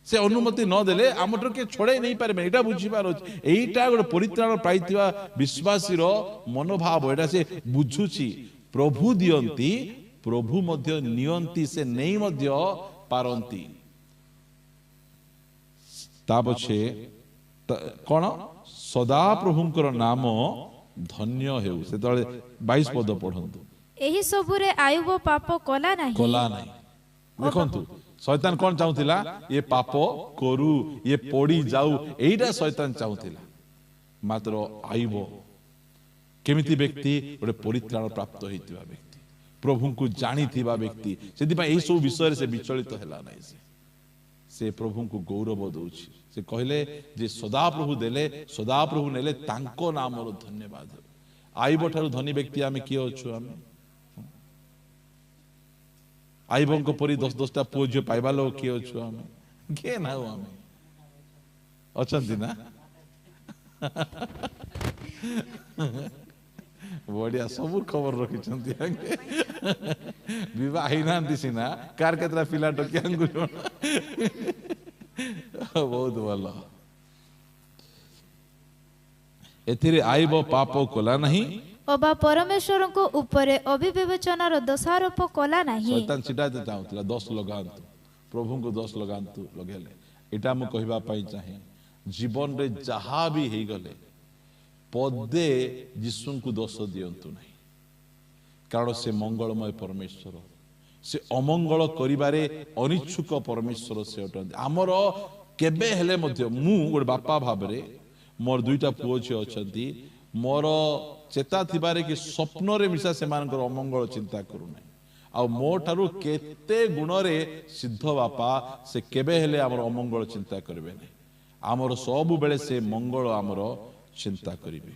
ସେ ଅନୁମତି ନ ଦେଲେ ଆମଠୁ କିଏ ଛଡେଇ ନେଇପାରିବେ। ଏଇଟା ବୁଝିବାର ଅଛି। ଏଇଟା ଗୋଟେ ପରିତ୍ରାଣ ପାଇଥିବା ବିଶ୍ୱାସୀର ମନୋଭାବ। ଏଇଟା ସେ ବୁଝୁଛି। ପ୍ରଭୁ ଦିଅନ୍ତି, प्रभु मध्य नियंती से नहीं मध्य पारंती ता पछे कौन सदा प्रभुंकर नाम धन्य हेउ से 22 पद पढ़ंतु
एही सबुरे आयुब पाप कला नाही
कला नहीं देखंतु शैतान कौन चाहूला ये पाप करू ये पड़ी जाऊ एटा शैतान चाहूला मात्र आयुब केमिति व्यक्ति गोटे परित्राण प्राप्त होइतिबा व्यक्ति प्रभु को जानिथिबा व्यक्ति सेति एही सब विषय से विचलित हैला नै से प्रभु को गौरव दउछि से कहले जे सदा प्रभु देले सदा प्रभु नेले तांको नामर धन्यवाद आयुब ठारू धनी व्यक्ति आमे किए अछु आमे आयुबंको परी 10-10टा पुओ झियो पाइबा लोक किए अछु आमे के ना आमे अछंती ना बढ़िया सब खबर रखिछंती आगे विवाह हिनांती सिना कार केतरा पिला टकियांगु बहुत भल एथिरे आयुब पाप कला नहीं
अबा परमेश्वर को ऊपरे अभिविवेचनार दोषारोप कला नाही
शैतान सिटाते चाहूला 10 लगांतु प्रभु को 10 लगांतु लगेले एटा मु कहबा पई चाहे जीवन रे जहा भी हे गले पदे यीशु को दोष दियंतु नहीं कारण से मंगलमय परमेश्वर से अमंगल करिबारे अनिच्छुक परमेश्वर से अटंती आमर केबे हेले मध्य मु गोटे बापा भाबरे मोर दुईटा पुओ छे अछंती मोर चेता थिबारे कि स्वप्न रे मिसा से मानकर अमंगल चिंता करू नै आ मो ठारू केते गुण रे सिद्ध बापा से केबे हेले आमर अमंगल चिंता करबे नै आमर सब बेले से मंगल आमर चिंता करिवे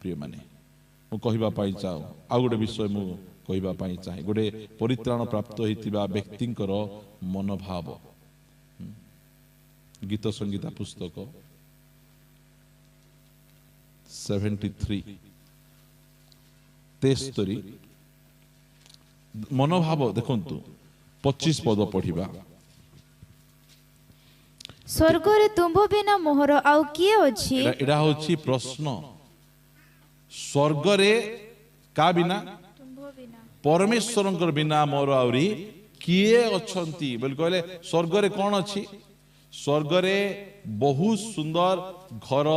प्रिय माने मु कहिबा पाई चाहो आ गोटे विषय मु कहिबा पाई चाहे गोटे परित्राण प्राप्त होइतिबा व्यक्तिंकर मनोभाव गीत संगीता पुस्तक 73 तेस्तरी मनोभाव देखंतु 25 पद पढ़िबा
स्वर्ग रे तुंभ बिना मोहर आउ किए अछि
एडा होछि प्रश्न स्वर्ग रे का बिना परमेश्वरंकर बिना मोर आउरी किए अछंती बोल कहले स्वर्ग रे कोन अछि स्वर्ग रे बहुत सुंदर घर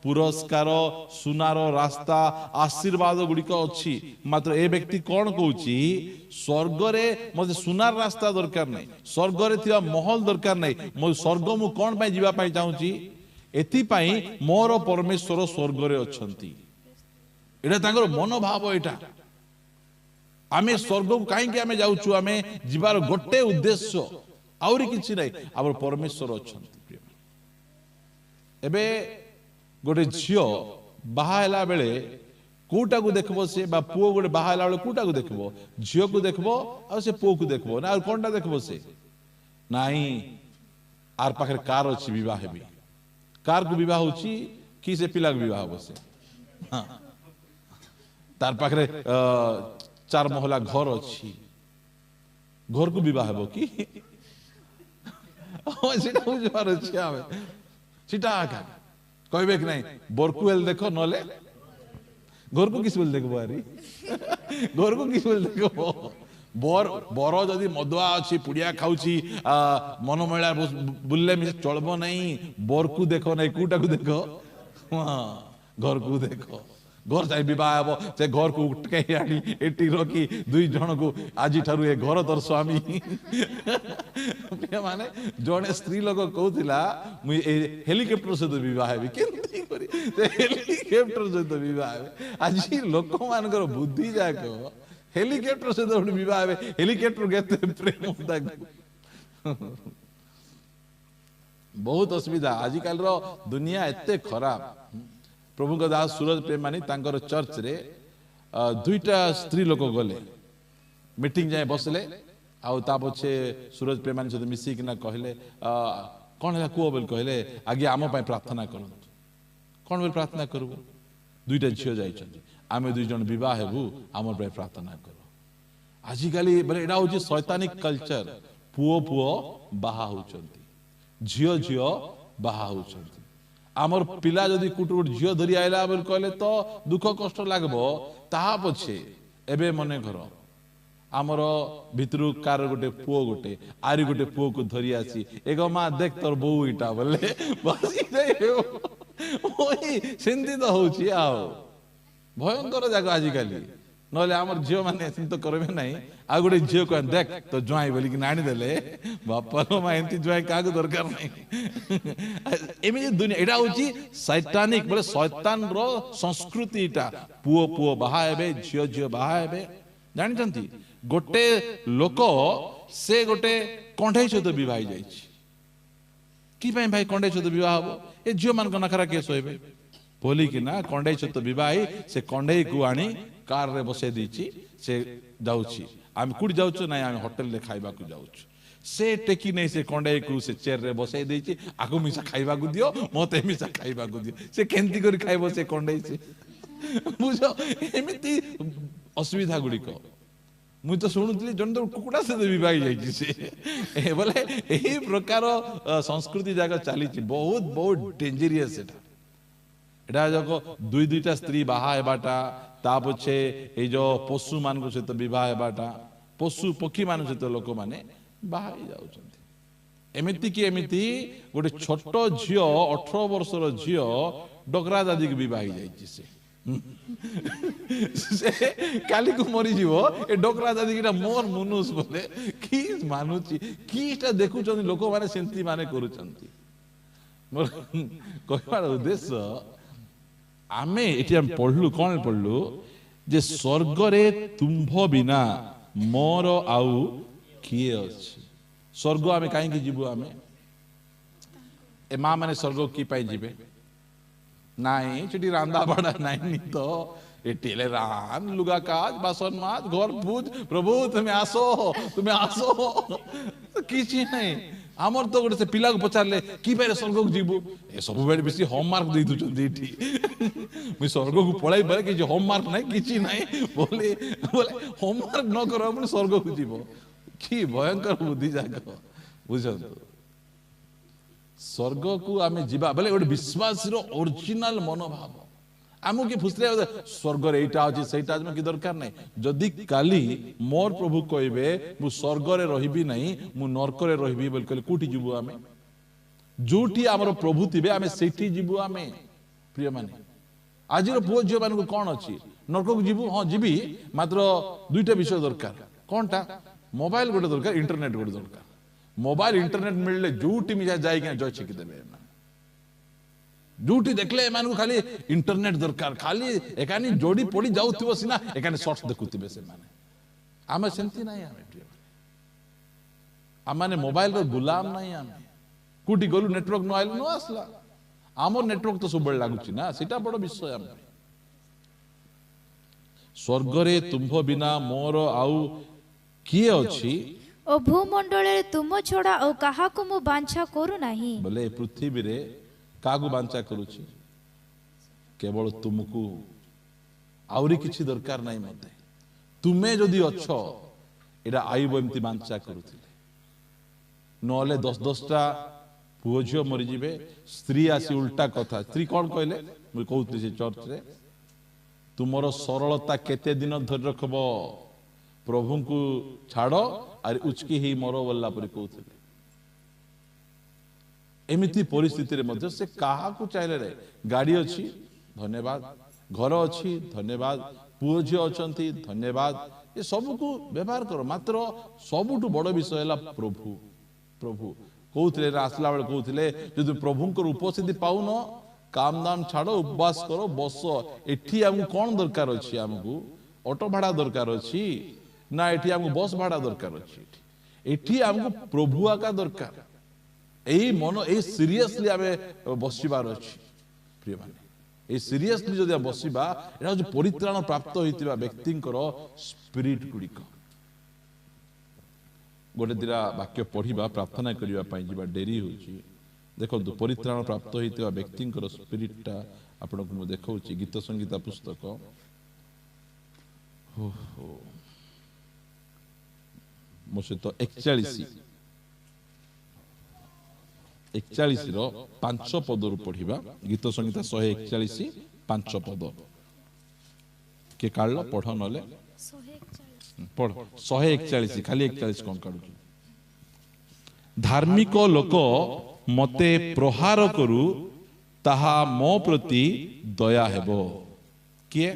पुरस्कार सुनार रास्ता आशीर्वाद गुड़िक अच्छी मात्र ए व्यक्ति कौन कहूची स्वर्ग रे मते सुनार रास्ता दरकार नहीं स्वर्ग रे थिबा महल दरकार नहीं मो स्वर्ग मु कौन पाई जीवा पाई चाहूची एथि पाई मोर परमेश्वर स्वर्ग रे अछंती एटा तांगर मनोभाव एटा आमे स्वर्ग को काई के आमे जाउछु आमे जीवार गोटे उद्देश्य आउरी किछि नहीं आवर परमेश्वर अछंती एबे गोटे झियो बाहा बेले कोटा को देखबो से बा पुओ गोटे बाहा बेले कोटा को देखबो झियो को देखबो आ से पुओ को देखबो ना कोनटा देखबो से नाही आर पाखरे कार अछि विवाह हेबी कार को विवाह होछि कि से पिला को विवाह होबो से हां तार पाखरे 4 महला घर अछि घर को विवाह हेबो कि ओ सेटा बुझबार अछि आमे सीटा आका कहबे कि नहीं बोरकु हेल देखो नले घर को किस बोल देखबो आरी घर को किस बोल देखबो बर बर जदी मदुआ अछि पुडिया खाउची मन मैला बुल्ले मि चलबो नहीं बोरकु देखो नहीं कुटा को देखो हां घर को देखो घर जाई विवाह हबो से घर को उठके आनी एटी रखी दुई जन को आजी ठारू ए घर तोर स्वामी माने जने स्त्री लोग कहउतिला मु हेलिकॉप्टर से तो विवाह हेबी केनती करी ते हेलिकॉप्टर से तो विवाह हेबे आजी लोक मानकर बुद्धि जाको हेलिकॉप्टर से तो विवाह हेबे हेलिकॉप्टर केते प्रेम होता बहुत असुविधा आजि काल रो दुनिया एते खराब प्रभु का दास सूरज प्रेमानी तांकर चर्च रे दुईटा स्त्री लोक गले मीटिंग जाए बसले आउ ता पछे सूरज प्रेमानी सहित मिसी किना कहले कोन है को बोल कहले आगे आम पय प्रार्थना करंतु कोन बोल प्रार्थना करबो दुईटा झियो जाई छथि आमे दुई जन विवाह हेबु आम पय प्रार्थना करो आजि काली बोले एडा होची शैतानिक कल्चर पुओ पुओ बाहा होचंती झियो झियो बाहा होचंती आमर पिला जदि कुटुट झियो धरी आइला बोल कहले तो दुख कष्ट लागबो ताहा पछे एबे मने घर आमर भितर कार गोटे पुओ गोटे आरी गोटे पुओ को धरी आसी एग माँ देख तोर बो इटा बोले बसी सेमती तो हूँ भयंकर जाग आजिकली नहले आमर झील मैंने तो करेंगे ना आ गोटे झील कह देख तो ज्वाई बोलिक आनीदे बापा माँ एमती ज्वाई क्या दरकार नहीं एमती दुनिया यहाँ हूँ सैतानिक बोले शैतान रो संस्कृति इटा पुओ पुओ बाहा हेबे झील झील बाहा हेबे जानते गोटे लोक से गोटे कंढई सहित बहुत कि भाई कंढई सहित बहुत हम ये झील मान नखरा किए सोहे बोलिकी ना कंढई सहित बहुत से कंढई को आनी कार रे बसई देछि से जाउछि आम कुड जाउछु ना आम होटल रे खाइबा को जाउछु से टेकी नहीं से कंढई को से चेयर रे बसई देछि आको मिसा खाइबा को दियो मते मिसा खाइबा को दियो से केंती करी खाइबो से कंढई से बुझो एमिति असुविधा गुडी को मुझे तो शुणुली जन तो कुकुड़ा से विभाग जाइए बोले यही प्रकार संस्कृति जगह चली बहुत बहुत डेंजरियस एटा जो दुई दुईटा स्त्री बाहा हेबाटा ता पछे ए जो पशु मान सहित विवाह हेबाटा पशु पक्षी मान सहित लोक माने बाहा जाउछन्ति एमिति कि एमिति गोटे छोट झियो 18 वर्षर झियो डोकरा दादी के विवाह जाइछि से काली को मरी जीवो ए डोकरा दादी किटा मोर मनुष्य बोले कि मानुची किटा देखुचन लोक माने सेंती माने करूचंती मोर कहबार उद्देश्य आमे एटी हम पढलु कोन पढलु जे स्वर्ग रे तुम्भ बिना मोर आउ किए अछि स्वर्ग आमे काहे कि जीवो आमे ए मां माने स्वर्ग की पाई जीवे नाई चुटी रांदा बड़ा नहीं तो एटेले रान लुगा काज बासन माज घर पूज प्रभु तुम्हें आसो किछि नहीं आमर तो गोटे से पिला को पचारले कि पारे स्वर्ग को जीवु ए सब बेले बेसी होमवर्क दे दुचंदी एठी मैं स्वर्ग को पळाई बारे कि होमवर्क नहीं किछि नहीं बोले होमवर्क न करो अपन स्वर्ग को जीवो कि भयंकर बुद्धि जाग बुझंतो स्वर्ग को आमे जीवा बोले गोटे विश्वास रो ओरिजिनल मनोभाव आमु कि फुसले स्वर्ग रे एटा अछि सेटा अछि कि दरकार नै जदि काली मोर प्रभु कहबे मु स्वर्ग रे रहिबी नै मु नरक रे रहिबी बोल कहले कोठी जीवु आमे जोठी हमर प्रभु थिबे आमे सेठी जीवु आमे प्रिय माने आज रो पुओ जियो मान को कोन अछि नरक को जीवु हां जीबी मात्र दुईटा विषय दरकार कोनटा मोबाइल गोटे दरकार इंटरनेट गोटे दरकार मोबाइल इंटरनेट मिलले जोटी मिजा जाई के जय छिक देबे जोटी देखले एमान को खाली इंटरनेट दरकार खाली एकानी जोड़ी पड़ी जाउथिबो सिना एकानी शॉर्ट्स देखुथिबे से माने आमे सेंती नाही आमे आमाने मोबाइल रो गुलाम नाही आमे कुटी गलु नेटवर्क न आइल न आसला आमर नेटवर्क तो सब लागुची ना सेटा बड़ विषय आमे स्वर्ग रे तुम्भ बिना मोर आउ किए अछि
ओ भूमंडल तुम छोड़ा और कहा को मु बांछा करू नाही
बोले पृथ्वी रे कागु बांछा करूची केवल तुमको आउरी किछि दरकार नाही मते तुमे जदि अछो एडा आइबो एमती बांछा करूथिले नले 10-10टा पुओ झियो मरि जिवे स्त्री आसी उल्टा कथा स्त्री कोन कहले मु कहउतली से चर्च रे तुमरो सरलता केते दिन धरि रखबो प्रभु को छाड़ो और उचकी ही मरो बोला परी कहते एमिति परिस्थिति रे मध्य से कहा को चाहले रे गाड़ी अच्छी धन्यवाद घर अच्छी धन्यवाद पुओ झियो अछंती धन्यवाद ये सब को व्यवहार करो मात्र सबुठु बड़ विषय है प्रभु प्रभु कहते आसला बेले कहते जो प्रभु उपस्थिति पाउन काम दाम छाड़ उपवास करो बस एठी हमको कौन दरकार अच्छी आमको ऑटो भाड़ा दरकार अच्छी ना एठी हमको बस भाड़ा दरकार अच्छी एठी हमको प्रभु आका दरकार एही मन ए सीरियसली आमे बसिबार अछि प्रिय माने ए सीरियसली जदि बसिबा एटा जो परित्राण प्राप्त होइतिबा व्यक्तिंकर स्पिरिट गुडिक गोटे दिरा वाक्य पढ़िबा प्रार्थना करिबा पई जिबा डेरी होछि देखो परित्राण प्राप्त होइतिबा व्यक्तिंकर स्पिरिटटा आपनको मु देखौछि गीत संगीता पुस्तक हो मो सहित 41 रो 5 पद रु पढ़िबा गीत संगीता 141 5 पद के काढलो पढ़ नले पढ़ 141 खाली 41 कौन काढू धार्मिक लोक मते प्रहार करू ताहा मो प्रति दया हेबो किए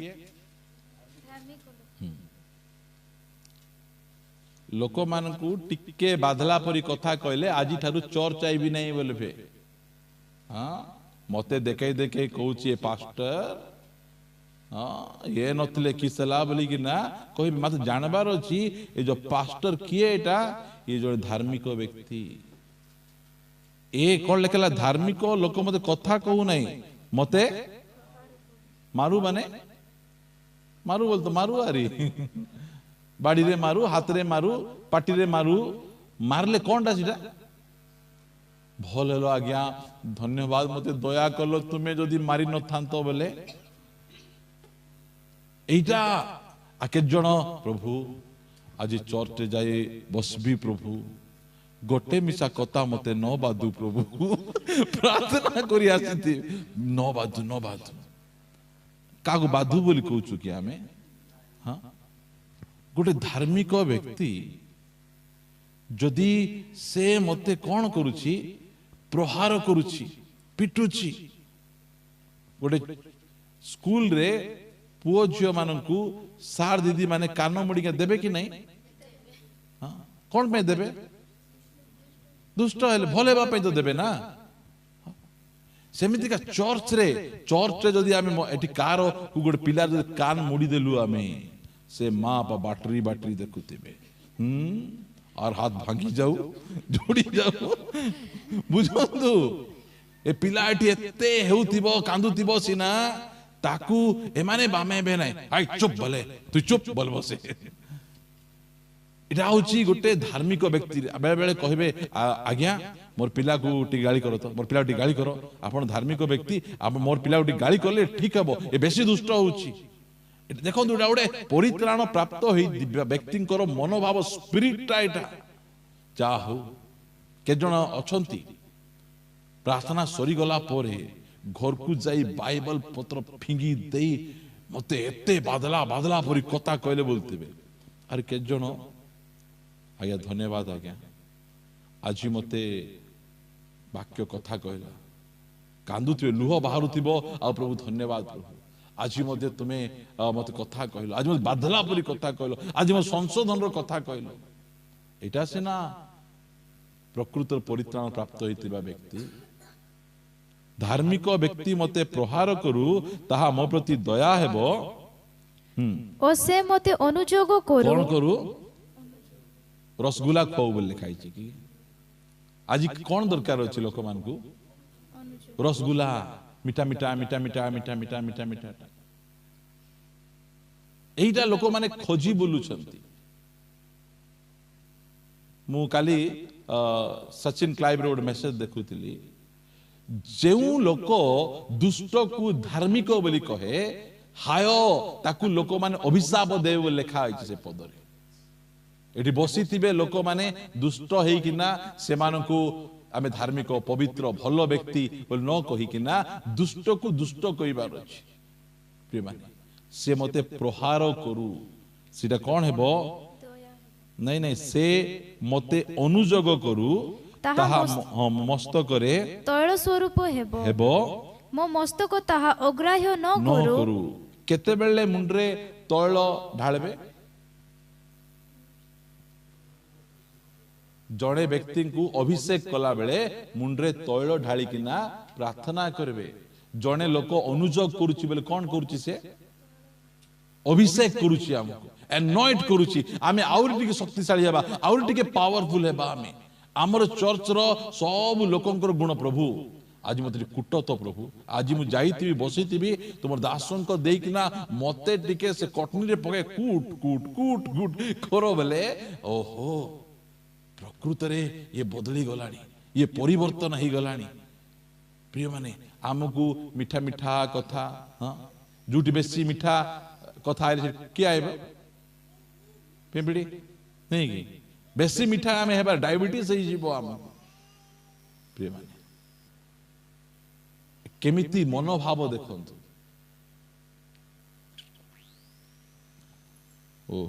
लोक मानकू टिके बाधला परी कथा कहले आज ठारू चर्च आईबी नहीं बोले फे हाँ मते देखे देखे कहूची पास्टर हाँ ये नथिले किसला बोली कि ना कोई मत जानबार अछि ये जो पास्टर किए एटा ये जो धार्मिक व्यक्ति ए कौन लिखला धार्मिक लोक मते कथा कहू नहीं मते मारू माने मारू बोल तो मारू आरी बाड़ी रे मारू हाथ रे मारू पाटी रे मारू मारले कौनटा सीटा भल हेलो आज्ञा धन्यवाद मते दया कलो तुम्हें जदि मारी न थांतो बोले एटा आके जण प्रभु आज चर्च जाए बसबी प्रभु गोटे मिसा कथा मते न बादू प्रभु प्रार्थना करी आसीथि न बादू कागो बाधु बोली कहूछु कि आमे हाँ गोटे धार्मिक व्यक्ति जदि से मते कौन करुछि प्रहार करुछि पिटुछि गोटे स्कूल रे पुओ झियो मानकू सार दीदी माने कान मुड़ी देबे कि नहीं हाँ कौन पे देबे दुष्ट हेले भले बापे तो देबे ना सेमिति का चर्च रे जदि आमे एठी कार गोटे पिला जदि कान मुड़ी देलु आमे से माँ बा बाटरी देखुथिबे और हाथ भांगी जाऊ जोड़ी जाऊ बुझंतु ए पिला एठी एते हेउथिबो कांदुथिबो सिना ताकू एमाने बामे बे नाही आई चुप भले तू चुप बोल बसे इटा होची गोटे धार्मिक व्यक्ति बेले बेले कहबे आज्ञा मोर पिला को टी गाली करो तो मोर पिला टी गाली करो आपण धार्मिक व्यक्ति आप मोर पिला टी गाली करले ठीक हबो ए बेसी दुष्ट होउची देखो गोटे परित्राण प्राप्त व्यक्ति मनोभाव स्पिरिटा एटा चाहू के जन अछंती प्रार्थना सरी गला परे घर को जाई बाइबल पत्र फिंगी दे मते एते बादला परी कथा कहले बोलते अरे के जन आज्ञा धन्यवाद आज्ञा आज मते वाक्य कथा कहला कांदुथिबे लुह बाहरुथिबो आ प्रभु धन्यवाद प्रभु आज मते तुम्हें मत कथा कहलो आज मत बाधला परी कथा कहलो आज मत संशोधन रो कथा कहलो एटा सिना प्रकृतर परित्राण प्राप्त होइतिबा व्यक्ति धार्मिक व्यक्ति मते प्रहार करू ताहा मो प्रति दया हेबो
ओ से मते अनुजोग करू
कोन करू रसगुल्ला खाऊ बोल लिखाई छी कि आज कोन दरकार अछि लोक मानकू रसगुल्ला मिठा मिठा मिठा मिठा मिठा मिठा मिठा मिठा एइटा लोक माने खोजी बोलुछंती मु काली सचिन क्लाइव रोड मेसेज देखुतिली जेउ लोक दुष्ट को धार्मिक बोली कहे हाय ताकू लोक माने अभिशाप देव लिखा आइछि से पदरे एठी बसिथिबे लोक माने दुष्ट हेकिना सेमानकू आमे धार्मिक पवित्र भल व्यक्ति बोल न कही कि ना दुष्ट को दुष्ट कहिबार अछि प्रिय माने से मते प्रहार करू सीटा कोन हेबो नहीं नहीं से मते अनुजोग करू ताहा मस्तक रे
तैल स्वरूप हेबो मो मस्तक ताहा अग्राह्य न करू
केते बेले मुंडरे तैल ढाळबे जड़े व्यक्ति को अभिषेक कला बेले मुंडरे तैल ढाली किना प्रार्थना करबे जड़े लोक अनुजोग करूची बेले कौन करूची से अभिषेक करूची हमको एनॉइंट करूची आमे आउरी टिके शक्तिशाली हेबा आउरी टिके पावरफुल हेबा आमे हमर चर्च रो सब लोकंकर गुण प्रभु आज मते कुट तो प्रभु आज मु जाईतिबी बसितिबी तुमर दासन को देकिना मते टिके से कटनी रे पके कूट कूट कूट कूट करो बेले ओहो प्रकृत रे ये बदली गलानी ये परिवर्तन ही गलानी प्रिय माने आमको मिठा मिठा कथा हाँ जोटी बेसी मिठा कथा आइले किया आइबो पिंपड़ी नहीं की बेसी मिठा आमे हेबा डायबिटीज ही जीवो आम प्रिय माने केमिति मनोभाव देखंतु ओ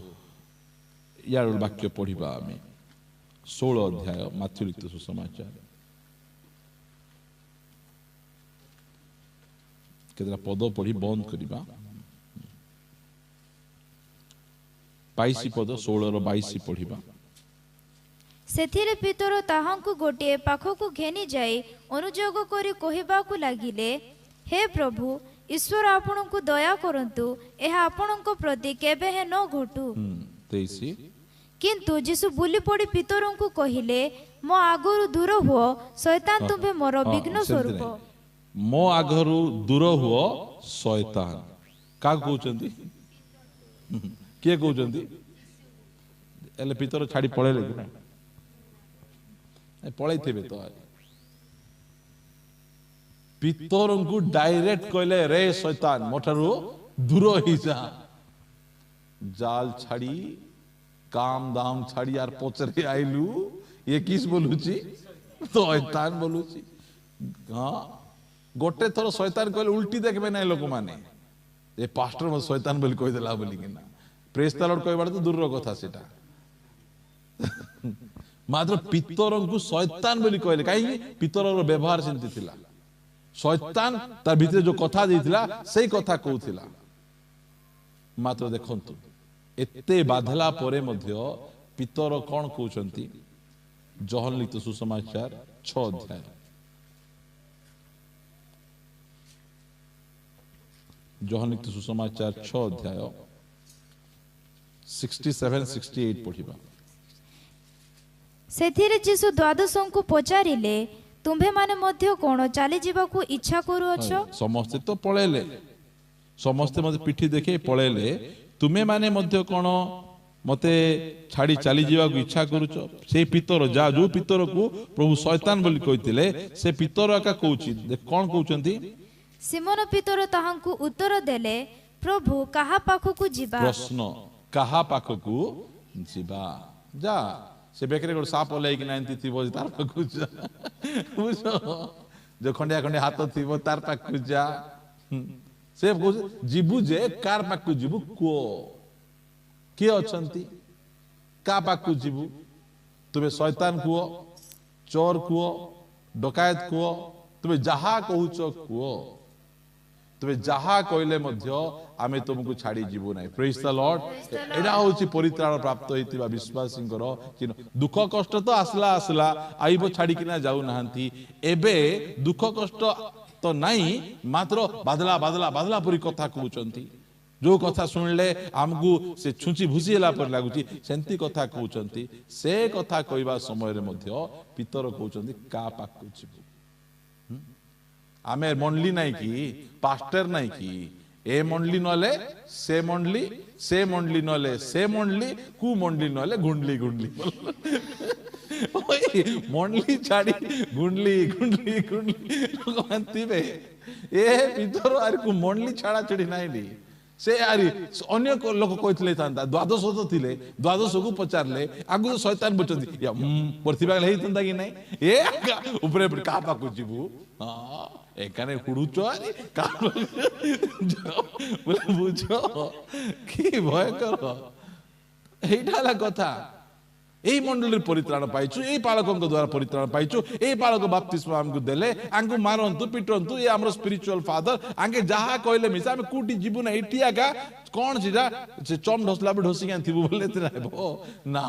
यार वाक्य पढ़ा आम 16 अध्याय माथ्यू लिखित सुसमाचार केतरा पद पढ़ी बंद करवा 22 पद 16 22 पढ़ा
ସେଥିରେ ପିତର ତାହାଙ୍କୁ ଗୋଟିଏ ପାଖକୁ ଘେନି ଯାଇ ଅନୁଯୋଗ କରି କହିବାକୁ ଲାଗିଲେ, ହେ ପ୍ରଭୁ ଈଶ୍ୱର ଆପଣଙ୍କୁ ଦୟା କରନ୍ତୁ, ଏହା ଆପଣଙ୍କ ପ୍ରତି କେବେ ହେ ନ ଘଟୁ।
23
କିନ୍ତୁ ଯୀଶୁ ବୁଲି ପଡ଼ି ପିତରଙ୍କୁ କହିଲେ, ମୋ ଆଗରୁ ଦୂର ହୁଅ, ଶୈତାନ ତୁମ୍ଭେ ମୋର ବିଘ୍ନ ସ୍ୱରୂପ।
ମୋ ଆଗରୁ ଦୂର ହୁଅ ଶୈତାନ କାହାକୁ କହୁଛନ୍ତି? କିଏ କହୁଛନ୍ତି? ହେଲେ ପିତର ଛାଡ଼ି ପଳେଇଲେ କି ନା? ପଳେଇଥିବେ ତ। ପିତରଙ୍କୁ ଡାଇରେକ୍ଟ କହିଲେ, ରେ ଶୈତାନ ମୋ ଠାରୁ ଦୂର ହେଇଯା। ଜାଲ ଛାଡ଼ି काम दाम छाड़ी यार पचरे आइलु ये किस बोलुची? शैतान बोलुची। हाँ गोटे थर शैतान कहले उल्टी देखबे ना लोक माने ए पास्टर म शैतान बोली कहि देला बोली कि ना प्रेज द लॉर्ड कहबार तो दूर रो कथा सेटा मात्र पितरंकु शैतान बोली कहले काई पितरर व्यवहार सेंति थिला शैतान तार भितरे जो कथा देथिला सेही कथा कहउथिला मात्र देखंतु एते बाधला परे मध्य पितर कौन कहउचंती जोहन लिखित सुसमाचार 6 अध्याय जोहन लिखित सुसमाचार 6 अध्याय 67 68 पढ़िबा
ସେଥିରେ ଯୀଶୁ ଦ୍ୱାଦଶଙ୍କୁ ପଚାରିଲେ, ତୁମ୍ଭେ ମାନେ ମଧ୍ୟ କଣ ଚାଲି ଯିବାକୁ ଇଚ୍ଛା କରୁଅଛ?
ସମସ୍ତେ ତ ପଳେଇଲେ ସମସ୍ତେ ମତେ ପିଠି ଦେଖେ ପଳେଇଲେ ତୁମେ ମାନେ ମଧ୍ୟ କଣ मते छाड़ी चली जावाक इच्छा करूछ से पितर जा जो पितर को प्रभु शैतान बोली कहिथिले से पितर आका कहउची कोन कहउचंती
सिमोन पितर ताहांकु उत्तर देले प्रभु कहा पाखकु जिबा
प्रश्न कहा पाखकु जिबा जा से बेकरे को साप ओलाई कि नांती थिबो तार पाखकु जा बुझो जो खंडिया खंडिया हाथ थिबो तार पाखकु जा से जिबु जे कार पाखकु जिबु को किए अछंती का पाखकु जिबु तुमे शैतान कुओ चोर कुओ डकायत कुओ तुमे जहा कहूच कुओ तुमे जहा कहले मध्य आमे तुमको छाड़ी जीवु नाही प्रेज द लॉर्ड एडा होची परित्राण प्राप्त होइतिबा विश्वासींकर चिन्ह दुख कष्ट तो आसला आसला आइबो छाड़ी किना जाऊ नाहंती एबे दुख कष्ट तो नाही मात्र बादला बादला बादला परी कथा कहउचंती जो कथा सुनले आमको से छुंची भूसीला पर लागुची सेंती कथा कहउचंती से कथा कहबा समय रे मध्य पितर कहउचंती का पाखकु जीवु आमे मंडली नाही की पास्टर नाही की ए मंडली नले से मंडली नले से मंडली कु मंडली नले गुंडली गुंडली ओए मंडली छाड़ी गुंडली गुंडली गुंडली लोकंती बे ए पितर आर को मंडली छाड़ा छड़ी नाही दी से आरी अन्य लोक कहथिले तांता द्वादश तो थिले द्वादश को पचारले आगु तो शैतान बचंती या प्रतिभा लई तंदा कि नाही ए ऊपर ऊपर का पाकु जीवु हां एकाने हुडुचो आरी का बोले बुझो की भय करो एठाला कथा এই মন্ডলীর পরিত্রাণ পাইছু এই পালকଙ୍କ দ্বারা পরিত্রাণ পাইছু এই পালক বাপ্তিস্ম আমকু দেলে আঙ্কু মারন্তু পিটন্তু এই আমর স্পিরিচুয়াল ফাদার আঙ্কে যাহা কইলে মিছা আমি কুটি জীবু না এটি আগা কোন জিরা যে চম ঢসলা বে ঢসি গান থিবু বলে তে নাইবো না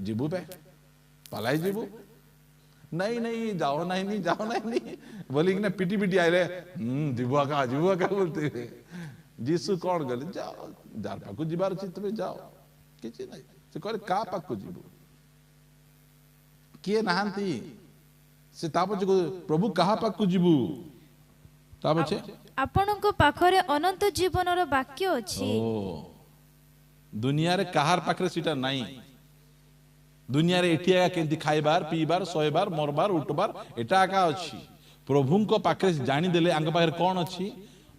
জীবু বে পালাই জীবু नहीं नहीं जाओ नहीं जाओ नहीं बोली कि ना पिटी पिटी आइले जीबु आका बोलते जीसु कौन गले जाओ जार पाकु जिबार छी तबे जाओ किछि नहीं से कहले का पाकु जीबु किए नाहंती से तापछ प्रभु कहा पाकु जीबु तापछ
आपनक पाखरे अनंत जीवनर वाक्य अछि
ओ दुनिया रे कहार पाखरे सीटा नाही दुनिया रे एठी आका केंती खाइबार पीबार सोइबार मरबार उठबार एटा आका अछि प्रभु को पाखरे जानि देले आंग पाखरे कोन अछि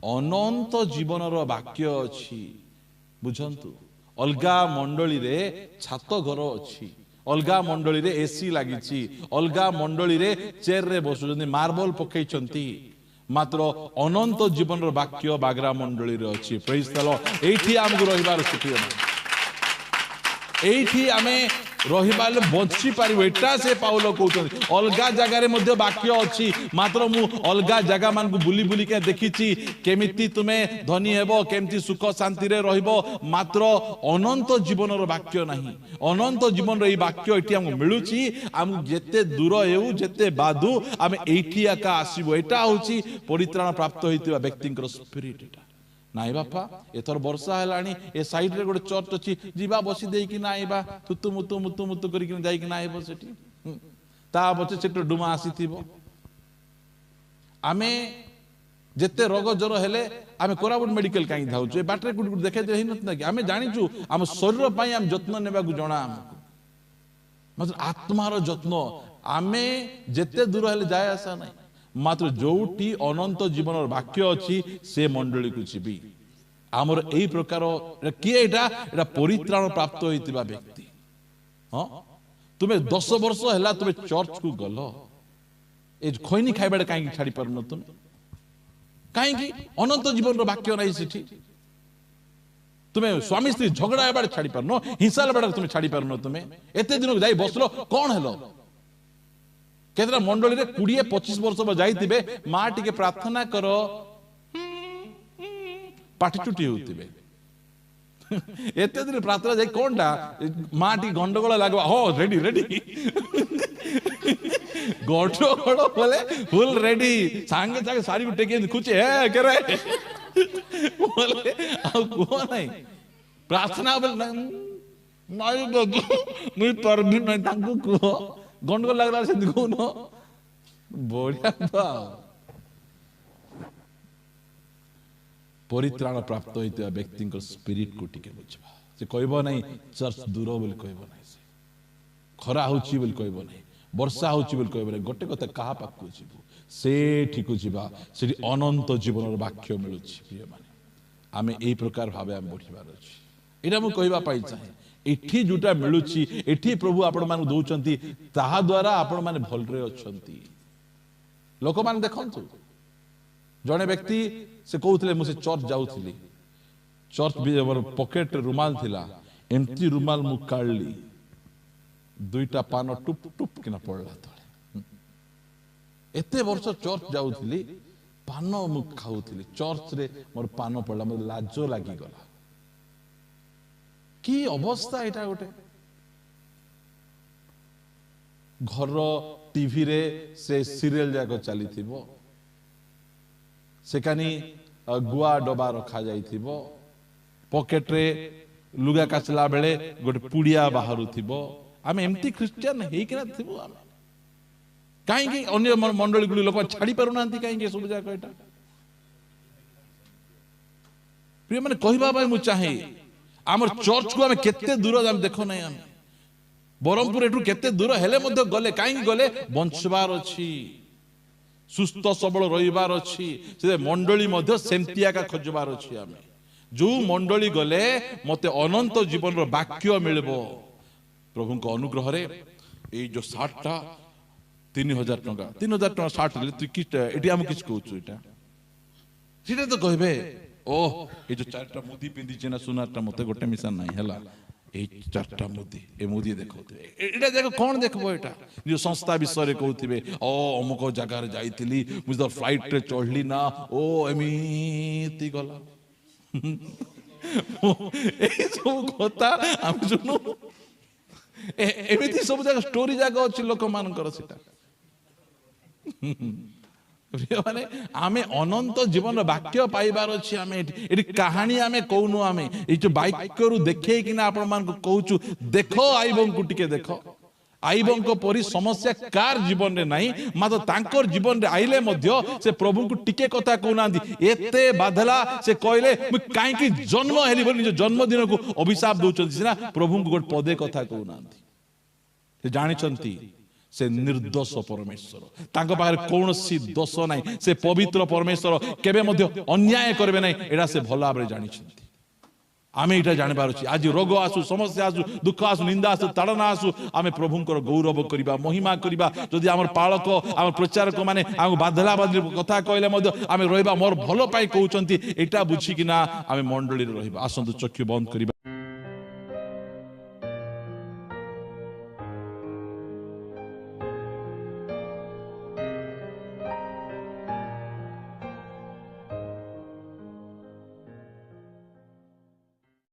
अनंत जीवनर वाक्य अछि बुझंतु अलगा मंडली रे छात घर अछि अलगा मंडली रे एसी लागिछि अलगा मंडली रे चेयर रे बसुजंती मार्बल पकेइचंती मात्र अनंत जीवनर वाक्य बागरा मंडली रे अछि प्रेज द लॉर्ड एठी हमगु रहिबार सुखियो এইଠି ଆମେ ରହିବା ହେଲେ ବଞ୍ଚି ପାରିବୁ ଏଟା ସେ ପାଉଲ କହୁଛନ୍ତି। ଅଲଗା ଜାଗାରେ ମଧ୍ୟ ବାକ୍ୟ ଅଛି, ମାତ୍ର ମୁଁ ଅଲଗା ଜାଗା ମାନଙ୍କୁ ବୁଲି ବୁଲିକା ଦେଖିଛି କେମିତି ତୁମେ ଧନୀ ହେବ, କେମିତି ସୁଖ ଶାନ୍ତିରେ ରହିବ, ମାତ୍ର ଅନନ୍ତ ଜୀବନର ବାକ୍ୟ ନାହିଁ। ଅନନ୍ତ ଜୀବନର ଏଇ ବାକ୍ୟ ଏଠି ଆମକୁ ମିଳୁଛି। ଆମକୁ ଯେତେ ଦୂର ହେଉ ଯେତେ ବାଧୁ ଆମେ ଏଇଠି ଏକା ଆସିବୁ। ଏଟା ହଉଛି ପରିତ୍ରାଣ ପ୍ରାପ୍ତ ହେଇଥିବା ବ୍ୟକ୍ତିଙ୍କର ସ୍ପିରିଟ। ଏଟା ନାଇଁ ବାପା ଏଥର ବର୍ଷା ହେଲାଣି, ଏ ସାଇଡରେ ଗୋଟେ ଚର୍ଚ୍ଚ ଅଛି, ଯିବା ବସି ଦେଇକି ନା ଆଇବା, ତୁତୁ ମୁତୁ ମୁତୁ ମୁତୁ କରିକି ଯାଇକି ନା ଆଇବ ସେଠି, ତା ପଛେ ସେଠି ଡୁମା ଆସିଥିବ। ଆମେ ଯେତେ ରୋଗ ଜ୍ୱର ହେଲେ ଆମେ କୋରାପୁଟ ମେଡିକାଲ କାହିଁକି ଥାଉଛୁ? ଏ ବାଟରେ କୋଉଠି କୋଉଠି ଦେଖେଇ ହେଇନଥିଲା କି? ଆମେ ଜାଣିଛୁ ଆମ ଶରୀର ପାଇଁ ଆମେ ଯତ୍ନ ନେବାକୁ ଜଣା ଆମକୁ, ମାତ୍ର ଆତ୍ମାର ଯତ୍ନ ଆମେ ଯେତେ ଦୂର ହେଲେ ଯାଏ ଆସା ନାହିଁ। ମାତ୍ର ଯୋଉଠି ଅନନ୍ତ ଜୀବନର ବାକ୍ୟ ଅଛି ସେ ମଣ୍ଡଳୀକୁ ଯିବି। ଆମର ଏଇ ପ୍ରକାର କିଏ? ଏଟା ପରିତ୍ରାଣ ପ୍ରାପ୍ତ ହେଇଥିବା ବ୍ୟକ୍ତି। ହଁ, ତୁମେ 10 ବର୍ଷ ହେଲା ତୁମେ ଚର୍ଚ୍ଚକୁ ଗଲ, ଏ ଖଇନି ଖାଇବାଟା କାହିଁକି ଛାଡି ପାରୁନ ତୁମେ? କାହିଁକି? ଅନନ୍ତ ଜୀବନର ବାକ୍ୟ ନାହିଁ ସେଠି। ତୁମେ ସ୍ୱାମୀ ସ୍ତ୍ରୀ ଝଗଡ଼ା ହେବାଟା ଛାଡି ପାରୁନ, ହିଂସା ହେବାଟା ତୁମେ ଛାଡି ପାରୁନ। ତୁମେ ଏତେ ଦିନକୁ ଯାଇ ବସିଲ, କଣ ହେଲ? କେତେଟା ମଣ୍ଡଳୀରେ 20-25 ବର୍ଷ ଯାଇଥିବେ, ମା ଟିକେ ପ୍ରାର୍ଥନା କର, ପାଟିଚୁଟି ହେଉଥିବେ। ଏତେ ଦିନ ପ୍ରାର୍ଥନା ଯାଇ କଣଟା ମା ଟିକେ ଗଣ୍ଡଗୋଳ ଲାଗିବ, ହଁ ରେଡି ରେଡି ଗଣ୍ଡଗୋଳ ବୋଲେ ଫୁଲ ରେଡି, ସାଙ୍ଗେ ସାଙ୍ଗେ ଶାଢ଼ୀ ଟେକି ଖୁଚି ହେ କେରେ ବୋଲେ ଆଉ କୁହ ନାହିଁ। ପ୍ରାର୍ଥନା ବୋଲେ ନାଇଁ ମୁଇଁ ପାରିବି ନାହିଁ, ତାଙ୍କୁ କୁହ। ଗଣ୍ଡଗୋଳ ଲାଗିଲା ସେମିତି କହୁନ, ବଢିଆ ତ। ପରିତ୍ରାଣ ପ୍ରାପ୍ତ ହେଇଥିବା ବ୍ୟକ୍ତିଙ୍କ ସ୍ପିରିଟକୁ ଟିକେ ବୁଝିବା। ସେ କହିବ ନାହିଁ ଚର୍ଚ୍ଚ ଦୂର ବୋଲି କହିବ ନାହିଁ, ସେ ଖରା ହଉଛି ବୋଲି କହିବ ନାହିଁ, ବର୍ଷା ହଉଛି ବୋଲି କହିବ ନାହିଁ। ଗୋଟେ କଥା, କାହା ପାଖକୁ ଯିବୁ? ସେଠିକୁ ଯିବା, ସେଠି ଅନନ୍ତ ଜୀବନର ବାକ୍ୟ ମିଳୁଛି। ପ୍ରିୟମାନେ, ଆମେ ଏଇ ପ୍ରକାର ଭାବେ ଆମେ ବଢିବାର ଅଛି। ଏଇଟା ମୁଁ କହିବା ପାଇଁ ଚାହେଁ। ଏଠି ଯୋଉଟା ମିଳୁଛି, ଏଠି ପ୍ରଭୁ ଆପଣମାନଙ୍କୁ ଦଉଛନ୍ତି, ତାହା ଦ୍ୱାରା ଆପଣମାନେ ଭଲରେ ଅଛନ୍ତି। ଲୋକମାନେ ଦେଖନ୍ତୁ, ଜଣେ ବ୍ୟକ୍ତି ସେ କହୁଥିଲେ ମୁଁ ସେ ଚର୍ଚ୍ଚ ଯାଉଥିଲି, ଚର୍ଚ୍ଚ ପକେଟରେ ରୁମାଲ ଥିଲା, ଏମିତି ରୁମାଲ ମୁଁ କାଢିଲି, 2ଟା ପାନ ଟୁପ ଟୁପ କିନା ପଡିଲା ତଳେ। ଏତେ ବର୍ଷ ଚର୍ଚ୍ଚ ଯାଉଥିଲି, ପାନ ମୁଁ ଖାଉଥିଲି, ଚର୍ଚ୍ଚରେ ମୋର ପାନ ପଡିଲା, ମୋତେ ଲାଜ ଲାଗିଗଲା। କି ଅବସ୍ଥା ଏଇଟା! ଗୋଟେ ଘର ଟିଭିରେ ସେ ସିରିଏଲ ଯାକ ଚାଲିଥିବ, ସେକାନି ଗୁଆ ଡବା ରଖାଯାଇଥିବ, ପକେଟରେ ଲୁଗା କାଚିଲା ବେଳେ ଗୋଟେ ପୁଡିଆ ବାହାରୁଥିବ। ଆମେ ଏମିତି ଖ୍ରୀଷ୍ଟିଆନ ହେଇକିନା ଥିବୁ। ଆମେ କାହିଁକି ଅନ୍ୟ ମଣ୍ଡଳୀ ଗୁଡି ଲୋକ ଛାଡି ପାରୁନାହାନ୍ତି? କାହିଁକି ସବୁ ଯାକ? ଏଇଟା ପ୍ରିୟ ମାନେ କହିବା ପାଇଁ ମୁଁ ଚାହେଁ, ଆମର ଚର୍ଚ୍ଚକୁ ଆମେ କେତେ ଦୂର ଆମେ ଦେଖ ନାହିଁ। ଆମେ ବ୍ରହ୍ମପୁର ଏଠୁ କେତେ ଦୂର ହେଲେ ମଧ୍ୟ ଗଲେ, କାହିଁକି ଗଲେ? ବଞ୍ଚିବାର ଅଛି, ସୁସ୍ଥ ସବଳ ରହିବାର ଅଛି। ସେ ମଣ୍ଡଳୀ ମଧ୍ୟ ସେମିତି ଏକା ଖୋଜିବାର ଅଛି। ଆମେ ଯୋଉ ମଣ୍ଡଳୀ ଗଲେ ମତେ ଅନନ୍ତ ଜୀବନର ବାକ୍ୟ ମିଳିବ। ପ୍ରଭୁଙ୍କ ଅନୁଗ୍ରହରେ ଏଇ ଯୋଉ ସାର୍ଟଟା 3000 ଟଙ୍କା, 3000 ଟଙ୍କା ସାର୍ଟ ହେଲେ ତୁ କି ଏଠି ଆମେ କିଛି କହୁଛୁ? ଏଇଟା ସେଟା ତ କହିବେ, ଓହ ଏଇ ଯୋଉ 4ଟା ମୁଦି ପିନ୍ଧିଛି ନା ସୁନାରଟା, ମତେ ଗୋଟେ ମିଶା ନାହିଁ ହେଲା, এই 4টা মুদি, ଏ ମୁଦି ଦେଖଉଥିବେ। ଏଇଟା ଦେଖ, କଣ ଦେଖିବ? ଏଇଟା ନିଜ ସଂସ୍ଥା ବିଷୟରେ କହୁଥିବେ, ଓ ଅମୁକ ଜାଗାରେ ଯାଇଥିଲି, ମୁଁ ତ ଫ୍ଲାଇଟରେ ଚଢିଲି ନା, ଓ ଏମିତି ଗଲା। এই ସବୁ କଥା ଆମେ ଶୁଣୁ, ଏମିତି ସବୁ ଜାଗା ଷ୍ଟୋରି ଯାକ ଅଛି ଲୋକମାନଙ୍କର। ସେଟା ମାନେ ଆମେ ଅନନ୍ତ ଜୀବନର ବାକ୍ୟ ପାଇବାର ଅଛି। ଆମେ ଏଠି କାହାଣୀ ଆମେ କହୁନୁ, ଆମେ ଏଇ ଯୋଉ ବାକ୍ୟରୁ ଦେଖେଇକିନା ଆପଣ ମାନଙ୍କୁ କହୁଛୁ, ଦେଖ ଆଇବଙ୍କୁ ଟିକେ ଦେଖ। ଆଇବଙ୍କ ପରି ସମସ୍ୟା କାର ଜୀବନରେ ନାହିଁ, ମାତ୍ର ତାଙ୍କର ଜୀବନରେ ଆଇଲେ ମଧ୍ୟ ସେ ପ୍ରଭୁଙ୍କୁ ଟିକେ କଥା କହୁନାହାନ୍ତି। ଏତେ ବାଧଲା, ସେ କହିଲେ ମୁଁ କାହିଁକି ଜନ୍ମ ହେଲି ବୋଲି ନିଜ ଜନ୍ମଦିନକୁ ଅଭିଶାପ ଦଉଛନ୍ତି ସିନା, ପ୍ରଭୁଙ୍କୁ ଗୋଟେ ପଦେ କଥା କହୁନାହାନ୍ତି। ସେ ଜାଣିଛନ୍ତି ସେ ନିର୍ଦ୍ଦୋଷ ପରମେଶ୍ୱର, ତାଙ୍କ ପାଖରେ କୌଣସି ଦୋଷ ନାହିଁ। ସେ ପବିତ୍ର ପରମେଶ୍ୱର, କେବେ ମଧ୍ୟ ଅନ୍ୟାୟ କରିବେ ନାହିଁ, ଏଇଟା ସେ ଭଲ ଭାବରେ ଜାଣିଛନ୍ତି। ଆମେ ଏଇଟା ଜାଣିବାର ଅଛି। ଆଜି ରୋଗ ଆସୁ, ସମସ୍ୟା ଆସୁ, ଦୁଃଖ ଆସୁ, ନିନ୍ଦା ଆସୁ, ତାଡ଼ନା ଆସୁ, ଆମେ ପ୍ରଭୁଙ୍କର ଗୌରବ କରିବା, ମହିମା କରିବା। ଯଦି ଆମର ପାଳକ, ଆମ ପ୍ରଚାରକ ମାନେ ଆମକୁ ବାଧଲା ବାଧି କଥା କହିଲେ ମଧ୍ୟ ଆମେ ରହିବା, ମୋର ଭଲ ପାଇଁ କହୁଛନ୍ତି, ଏଇଟା ବୁଝିକିନା ଆମେ ମଣ୍ଡଳୀରେ ରହିବା। ଆସନ୍ତୁ ଚକ୍ଷୁ ବନ୍ଦ କରିବା।